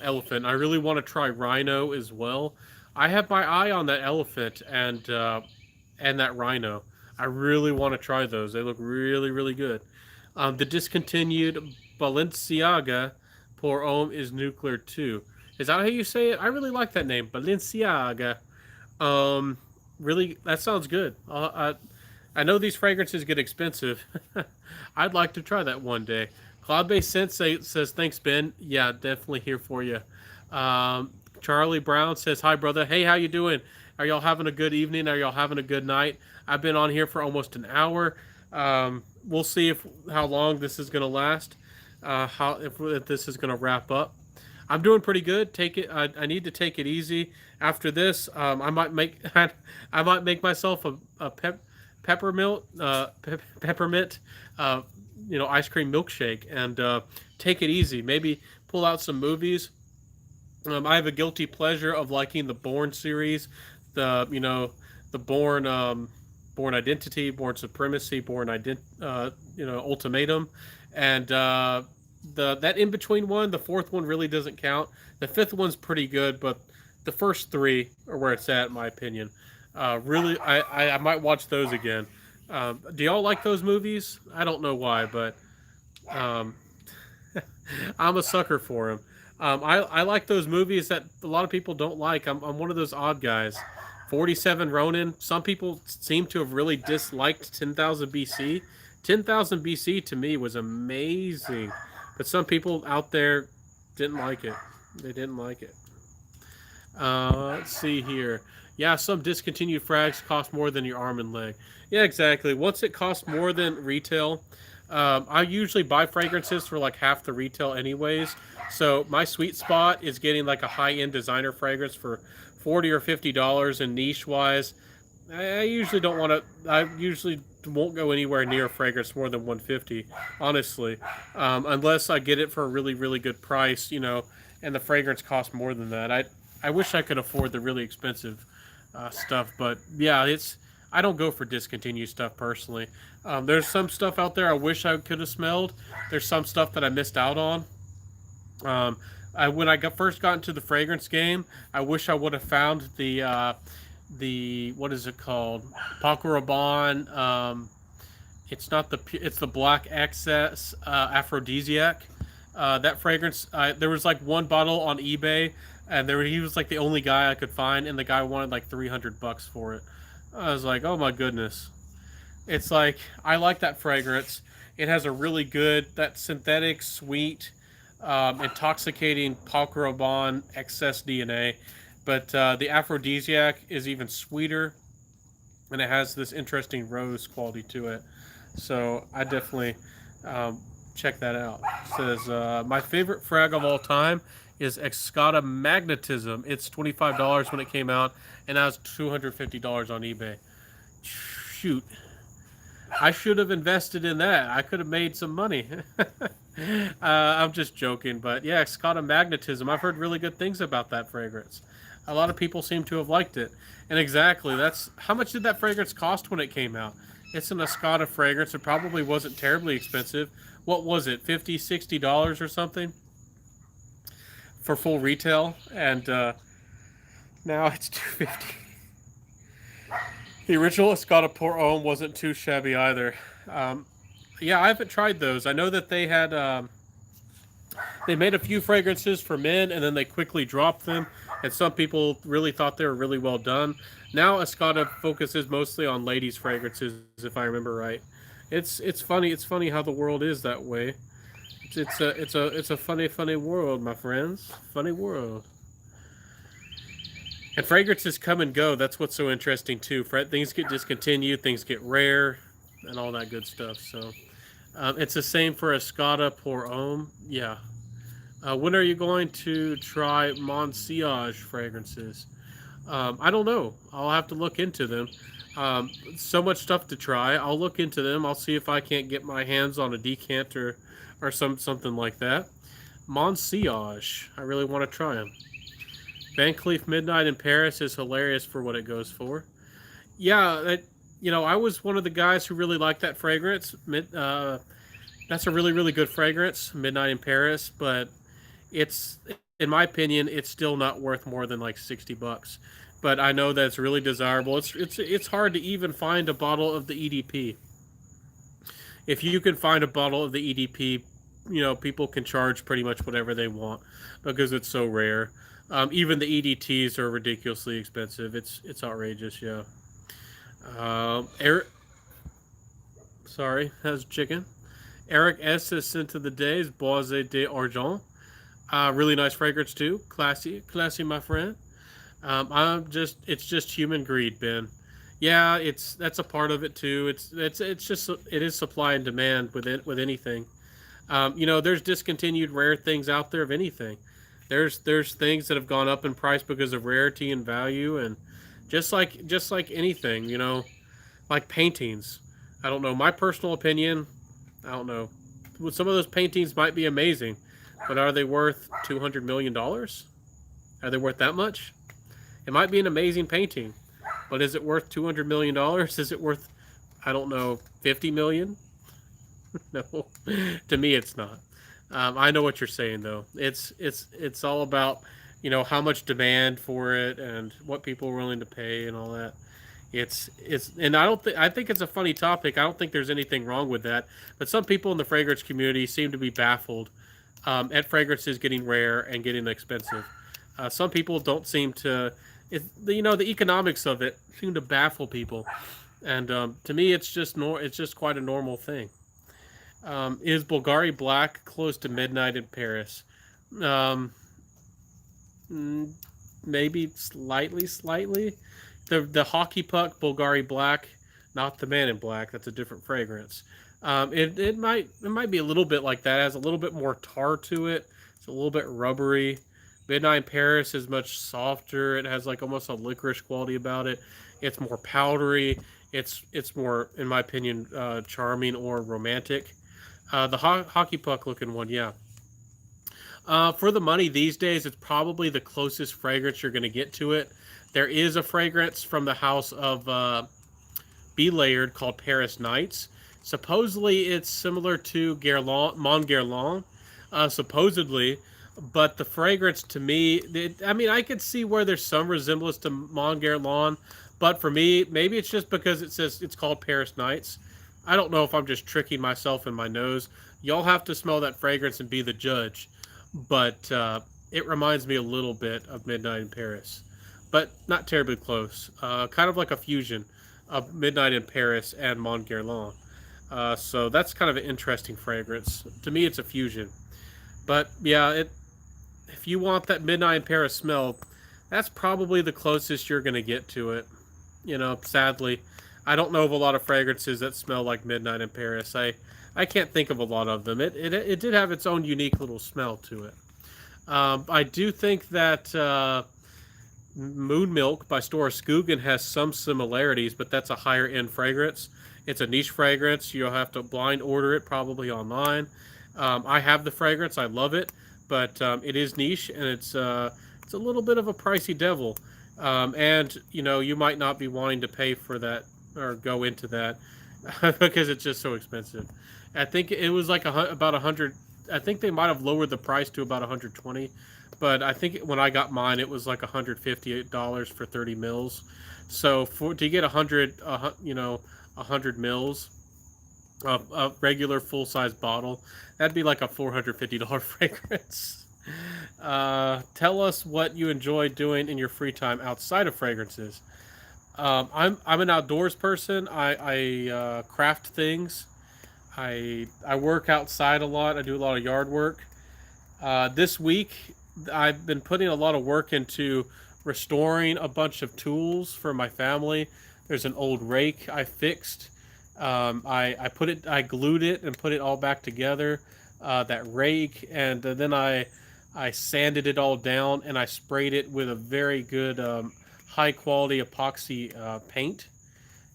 Speaker 1: Elephant. I really want to try Rhino as well. I have my eye on that Elephant and that Rhino. I really want to try those. They look really, really good. The discontinued Balenciaga Pour Homme is nuclear too. Is that how you say it? I really like that name, Balenciaga. Really, that sounds good. I know these fragrances get expensive. I'd like to try that one day. Cloud-Based Sensei says, thanks, Ben. Yeah, definitely here for you. Charlie Brown says, hi, brother. Hey, how you doing? Are y'all having a good evening? Are y'all having a good night? I've been on here for almost an hour. We'll see how long this is going to last, if this is going to wrap up. I'm doing pretty good. I need to take it easy. After this, I might make myself a peppermint, you know, ice cream milkshake and take it easy. Maybe pull out some movies. I have a guilty pleasure of liking the Bourne series, the Bourne Identity, Bourne Supremacy, Ultimatum, and that in between one, the fourth one really doesn't count. The fifth one's pretty good, but the first three are where it's at, in my opinion. Really, I might watch those again. Do y'all like those movies? I don't know why, but I'm a sucker for them. I like those movies that a lot of people don't like. I'm one of those odd guys. 47 Ronin. Some people seem to have really disliked 10,000 BC. 10,000 BC to me was amazing, but some people out there didn't like it. They didn't like it. Let's see here. Yeah, some discontinued frags cost more than your arm and leg. Yeah, exactly. Once it costs more than retail, I usually buy fragrances for like half the retail anyways. So my sweet spot is getting like a high-end designer fragrance for $40 or $50 and niche-wise. I usually don't want to. I usually won't go anywhere near a fragrance more than $150, honestly, unless I get it for a really, really good price, you know, and the fragrance costs more than that. I wish I could afford the really expensive stuff, but yeah, I don't go for discontinued stuff personally. There's some stuff out there I wish I could have smelled. There's some stuff that I missed out on. When I first got into the fragrance game, I wish I would have found the what is it called? Paco Rabanne. It's not it's the Black Excess Aphrodisiac. That fragrance, there was like one bottle on eBay, and he was like the only guy I could find, and the guy wanted like $300 for it. I was like, oh my goodness. It's like I like that fragrance. It has a really good that synthetic sweet, intoxicating Paul Rabanne excess DNA, but the aphrodisiac is even sweeter, and it has this interesting rose quality to it. So I definitely check that out. It says my favorite frag of all time is Excata Magnetism. It's $25 when it came out, and now it's $250 on eBay. Shoot, I should have invested in that. I could have made some money. I'm just joking, but yeah, Excata Magnetism. I've heard really good things about that fragrance. A lot of people seem to have liked it, and exactly that's how much did that fragrance cost when it came out? It's an Escada fragrance. It probably wasn't terribly expensive. What was it, $50, $60 or something for full retail? And now it's $250. The original Escada Pour Homme wasn't too shabby either. Um, yeah, I haven't tried those. I know that they had they made a few fragrances for men, and then they quickly dropped them. And some people really thought they were really well done. Now Escada focuses mostly on ladies' fragrances, if I remember right. It's funny. It's funny how the world is that way. It's a funny world, my friends. Funny world. And fragrances come and go. That's what's so interesting too. Things get discontinued, things get rare, and all that good stuff. So it's the same for Escada Pour Homme. Yeah. When are you going to try Monsiage fragrances? I don't know. I'll have to look into them. So much stuff to try. I'll look into them. I'll see if I can't get my hands on a decanter or something like that. Monsiage. I really want to try them. Van Cleef Midnight in Paris is hilarious for what it goes for. Yeah, I was one of the guys who really liked that fragrance. That's a really good fragrance, Midnight in Paris, but it's in my opinion, it's still not worth more than like $60. But I know that it's really desirable. It's hard to even find a bottle of the EDP. If you can find a bottle of the EDP, people can charge pretty much whatever they want because it's so rare. Even the EDTs are ridiculously expensive. It's outrageous. Yeah. Eric, sorry, that's chicken. Eric S has sent to the day is Boise de Argent. Really nice fragrance too. Classy, my friend. It's just human greed, Ben. Yeah, that's a part of it too. It is supply and demand with anything. There's discontinued rare things out there of anything. There's things that have gone up in price because of rarity and value, and just like anything, like paintings. I don't know. My personal opinion, I don't know. Some of those paintings might be amazing, but are they worth $200 million? Are they worth that much? It might be an amazing painting, but is it worth $200 million? Is it worth, I don't know, 50 million? No, to me it's not. I know what you're saying though. It's all about how much demand for it and what people are willing to pay and all that. And I think it's a funny topic. I don't think there's anything wrong with that. But some people in the fragrance community seem to be baffled at fragrances getting rare and getting expensive. Some people don't seem to. The economics of it seem to baffle people, and to me, it's just quite a normal thing. Is Bulgari Black close to Midnight in Paris? Um, Maybe slightly. The hockey puck Bulgari Black, not the Man in Black. That's a different fragrance. It might be a little bit like that. It has a little bit more tar to it. It's a little bit rubbery. Midnight in Paris is much softer. It has like almost a licorice quality about it. It's more powdery. It's more, in my opinion, charming or romantic. The hockey puck looking one, yeah. For the money these days, it's probably the closest fragrance you're going to get to it. There is a fragrance from the house of Be Layered called Paris Nights. Supposedly, it's similar to Mon Guerlain, supposedly, but the fragrance to me, I could see where there's some resemblance to Mon Guerlain, but for me, maybe it's just because it says it's called Paris Nights. I don't know if I'm just tricking myself in my nose, Y'all have to smell that fragrance and be the judge. But it reminds me a little bit of Midnight in Paris, but not terribly close. Kind of like a fusion of Midnight in Paris and Mon Guerlain. So that's kind of an interesting fragrance. To me, it's a fusion. But yeah, if you want that Midnight in Paris smell, that's probably the closest you're going to get to it. Sadly, I don't know of a lot of fragrances that smell like Midnight in Paris. I can't think of a lot of them. It did have its own unique little smell to it. I do think that Moon Milk by Stora Skogen has some similarities, but that's a higher end fragrance. It's a niche fragrance. You'll have to blind order it probably online. I have the fragrance. I love it, but it is niche and it's a little bit of a pricey devil. And you might not be wanting to pay for that or go into that because it's just so expensive. I think it was like about 100. I think they might have lowered the price to about 120, but I think when I got mine, it was like $158 for 30 mils. So to get 100 mils, a regular full size bottle, that'd be like a $450 fragrance. Tell us what you enjoy doing in your free time outside of fragrances. I'm an outdoors person. I craft things. I work outside a lot. I do a lot of yard work. This week, I've been putting a lot of work into restoring a bunch of tools for my family. There's an old rake I fixed. I glued it and put it all back together. That rake, and then I sanded it all down and I sprayed it with a very good high quality epoxy paint,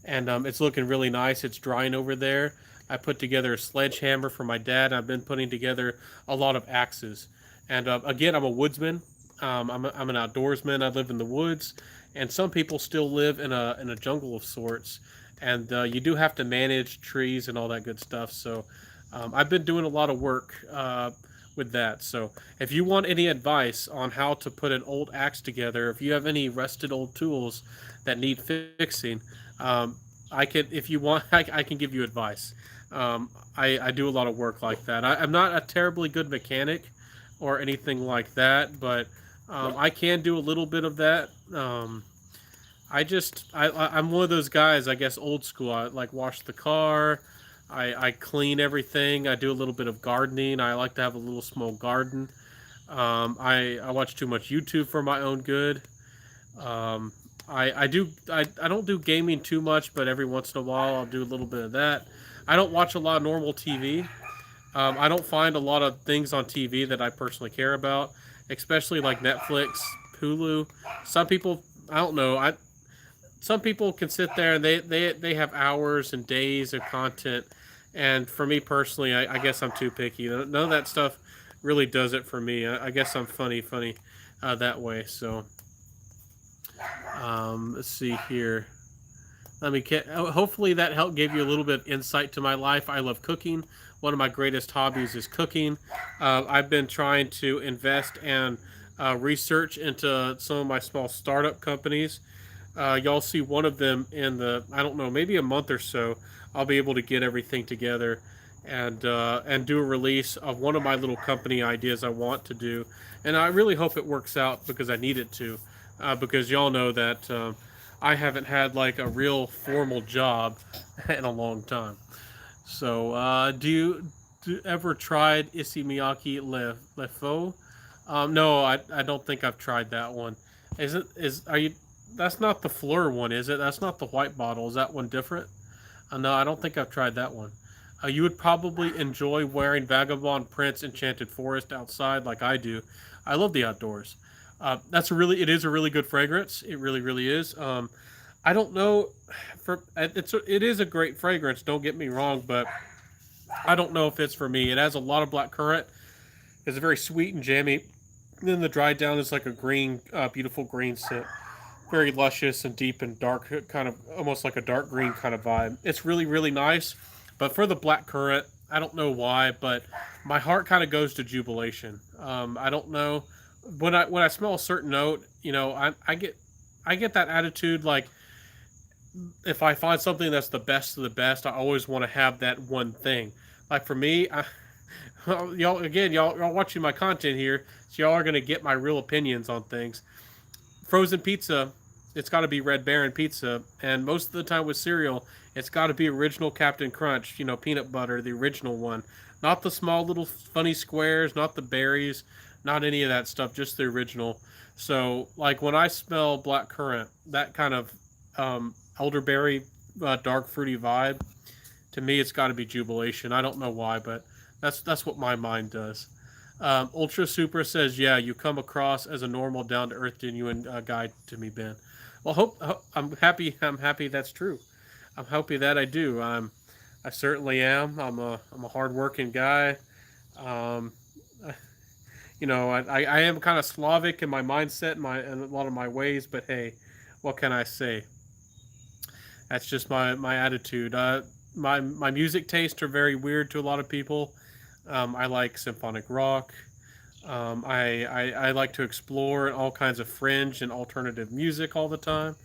Speaker 1: and it's looking really nice. It's drying over there. I put together a sledgehammer for my dad. I've been putting together a lot of axes. And again, I'm a woodsman. I'm an outdoorsman. I live in the woods, and some people still live in a jungle of sorts. And you do have to manage trees and all that good stuff. So I've been doing a lot of work with that. So if you want any advice on how to put an old axe together, if you have any rusted old tools that need fixing, I can, if you want, I can give you advice. I do a lot of work like that. I'm not a terribly good mechanic or anything like that, but I can do a little bit of that. I'm one of those guys, I guess, old school. I like wash the car. I clean everything. I do a little bit of gardening. I like to have a little small garden. I watch too much YouTube for my own good. I don't do gaming too much, but every once in a while I'll do a little bit of that. I don't watch a lot of normal TV. I don't find a lot of things on TV that I personally care about, especially like Netflix, Hulu. Some people, I don't know, some people can sit there and they have hours and days of content, and for me personally, I guess I'm too picky. None of that stuff really does it for me. I guess I'm funny that way. So let's see here. Let me hopefully that helped give you a little bit of insight to my life. I love cooking. One of my greatest hobbies is cooking. I've been trying to invest and research into some of my small startup companies. Y'all see one of them in I don't know, maybe a month or so. I'll be able to get everything together and do a release of one of my little company ideas I want to do. And I really hope it works out because I need it to. Because y'all know that I haven't had like a real formal job in a long time. So, do ever tried Issey Miyake Le Faux? No, I don't think I've tried that one. Are you? That's not the Fleur one, is it? That's not the white bottle. Is that one different? No, I don't think I've tried that one. You would probably enjoy wearing Vagabond Prince Enchanted Forest outside like I do. I love the outdoors. It is a really good fragrance. It really, really is. I don't know, it is a great fragrance. Don't get me wrong, but I don't know if it's for me. It has a lot of black currant. It's very sweet and jammy. Then the dry down is like a green, beautiful green scent, very luscious and deep and dark, kind of almost like a dark green kind of vibe. It's really, really nice. But for the black currant, I don't know why, but my heart kind of goes to Jubilation. I don't know when I smell a certain note, I get that attitude like if I find something that's the best of the best, I always want to have that one thing. Like for me, Well, y'all again, y'all watching my content here, so y'all are gonna get my real opinions on things. Frozen pizza, it's got to be Red Baron pizza, and most of the time with cereal, it's got to be original Captain Crunch. You know, peanut butter, the original one, not the small little funny squares, not the berries, not any of that stuff, just the original. So, like when I smell black currant, that kind of elderberry, dark fruity vibe, to me, it's got to be Jubilation. I don't know why, but that's what my mind does. Ultra Super says, "Yeah, you come across as a normal, down to earth, genuine guy to me, Ben." Well, I'm happy. I'm happy that's true. I'm happy that I do. I certainly am. I'm a hardworking guy. Um, I am kind of Slavic in my mindset, and a lot of my ways. But hey, what can I say? That's just my attitude. My music tastes are very weird to a lot of people. I like symphonic rock. I like to explore all kinds of fringe and alternative music all the time.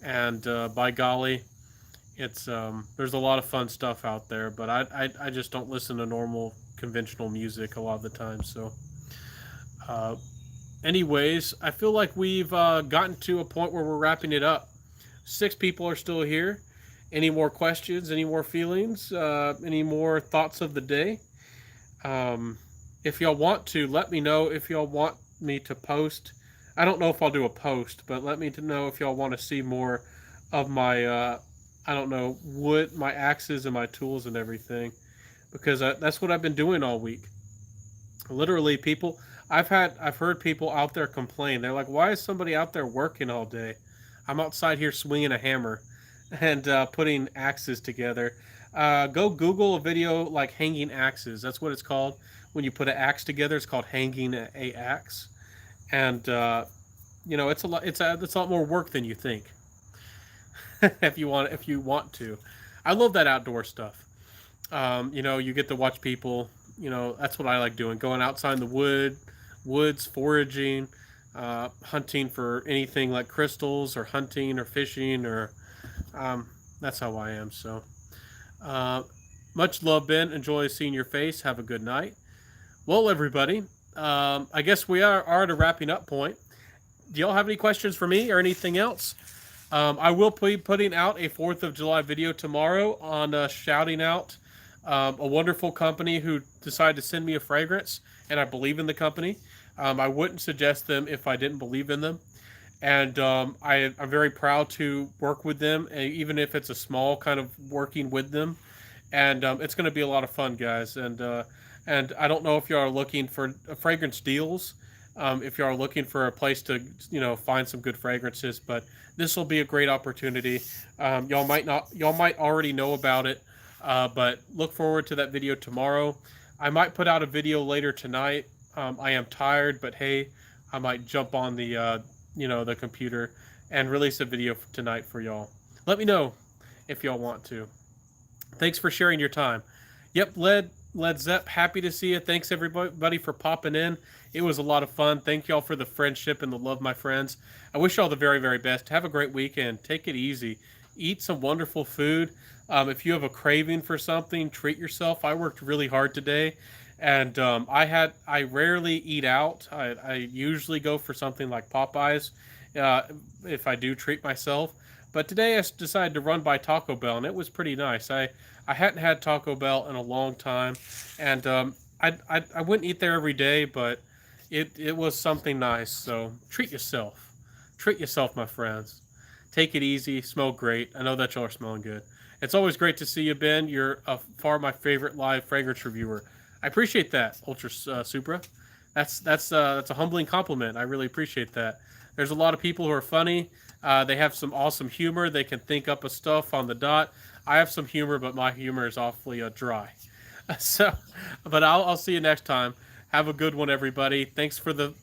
Speaker 1: And by golly, it's there's a lot of fun stuff out there. But I just don't listen to normal conventional music a lot of the time. So, uh, anyways, I feel like we've gotten to a point where we're wrapping it up. Six people are still here. Any more questions? Any more feelings? Any more thoughts of the day? Um, if y'all want to, let me know if y'all want me to post. I don't know if I'll do a post, but let me to know if y'all want to see more of my, I don't know, wood, my axes and my tools and everything, because that's what I've been doing all week. Literally, people, I've heard people out there complain. They're like, "Why is somebody out there working all day? I'm outside here swinging a hammer and putting axes together." Go Google a video like hanging axes. That's what it's called. When you put an axe together, it's called hanging a axe. And it's a lot. It's a lot more work than you think. If you want to, I love that outdoor stuff. You get to watch people. That's what I like doing. Going outside in the woods, foraging, hunting for anything like crystals, or hunting or fishing, or um, that's how I am. So. Uh, Much love, Ben. Enjoy seeing your face. Have a good night. Well, everybody, I guess we are at a wrapping up point. Do y'all have any questions for me or anything else? I will be putting out a 4th of July video tomorrow on shouting out a wonderful company who decided to send me a fragrance, and I believe in the company. I wouldn't suggest them if I didn't believe in them. And I'm very proud to work with them, even if it's a small kind of working with them. And it's going to be a lot of fun, guys. And I don't know if you are looking for fragrance deals, if you are looking for a place to find some good fragrances, but this will be a great opportunity. Y'all might already know about it, but look forward to that video tomorrow. I might put out a video later tonight. I am tired, but hey, I might jump on the computer and release a video tonight for y'all. Let me know if y'all want to. Thanks for sharing your time. Yep, Led Zepp, happy to see you. Thanks everybody for popping in. It was a lot of fun. Thank y'all for the friendship and the love, my friends. I wish y'all the very, very best. Have a great weekend. Take it easy. Eat some wonderful food. If you have a craving for something, treat yourself. I worked really hard today, and I rarely eat out. I usually go for something like Popeyes if I do treat myself. But today I decided to run by Taco Bell, and it was pretty nice. I hadn't had Taco Bell in a long time, and I wouldn't eat there every day, but it was something nice. So treat yourself. Treat yourself, my friends. Take it easy. Smell great. I know that y'all are smelling good. It's always great to see you, Ben. You're far my favorite live fragrance reviewer. I appreciate that, Ultra Supra. That's a humbling compliment. I really appreciate that. There's a lot of people who are funny. They have some awesome humor. They can think up of stuff on the dot. I have some humor, but my humor is awfully dry. So, but I'll see you next time. Have a good one, everybody. Thanks for the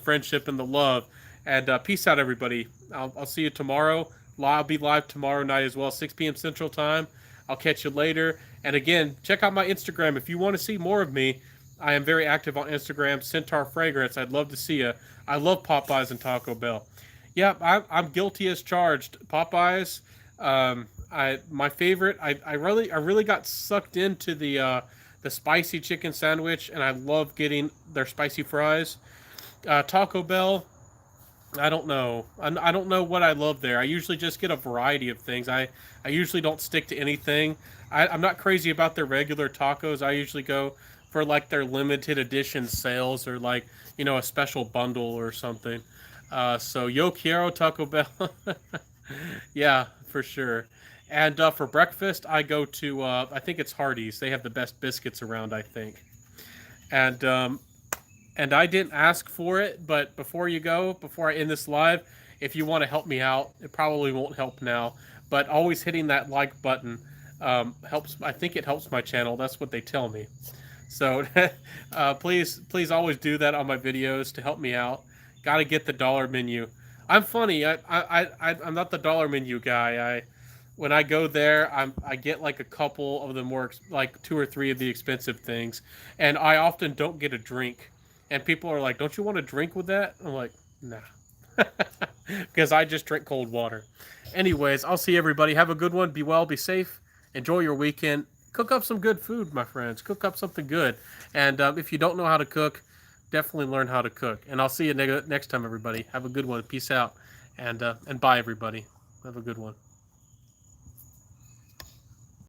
Speaker 1: friendship and the love, and peace out, everybody. I'll see you tomorrow. I'll be live tomorrow night as well, 6 p.m. Central Time. I'll catch you later. And again, check out my Instagram if you want to see more of me. I am very active on Instagram, Centaur Fragrance. I'd love to see you. I love Popeyes and Taco Bell. Yeah, I'm guilty as charged. Popeyes, my favorite. I really got sucked into the spicy chicken sandwich, and I love getting their spicy fries. Taco Bell, I don't know. I don't know what I love there. I usually just get a variety of things. I usually don't stick to anything. I'm not crazy about their regular tacos. I usually go for like their limited edition sales or like, a special bundle or something. So Yo Quiero Taco Bell. Yeah, for sure. And for breakfast, I go to, I think it's Hardee's. They have the best biscuits around, I think. And and I didn't ask for it, but before I end this live, if you want to help me out, it probably won't help now, but always hitting that like button helps. I think it helps my channel. That's what they tell me. So please always do that on my videos to help me out. Got to get the dollar menu. I'm funny. I'm not the dollar menu guy. When I go there, I get like a couple of the like two or three of the expensive things, and I often don't get a drink. And people are like, "Don't you want a drink with that?" I'm like, "Nah," because I just drink cold water. Anyways, I'll see everybody. Have a good one. Be well. Be safe. Enjoy your weekend. Cook up some good food, my friends. Cook up something good. And if you don't know how to cook, definitely learn how to cook. And I'll see you next time, everybody. Have a good one. Peace out. And bye, everybody. Have a good one.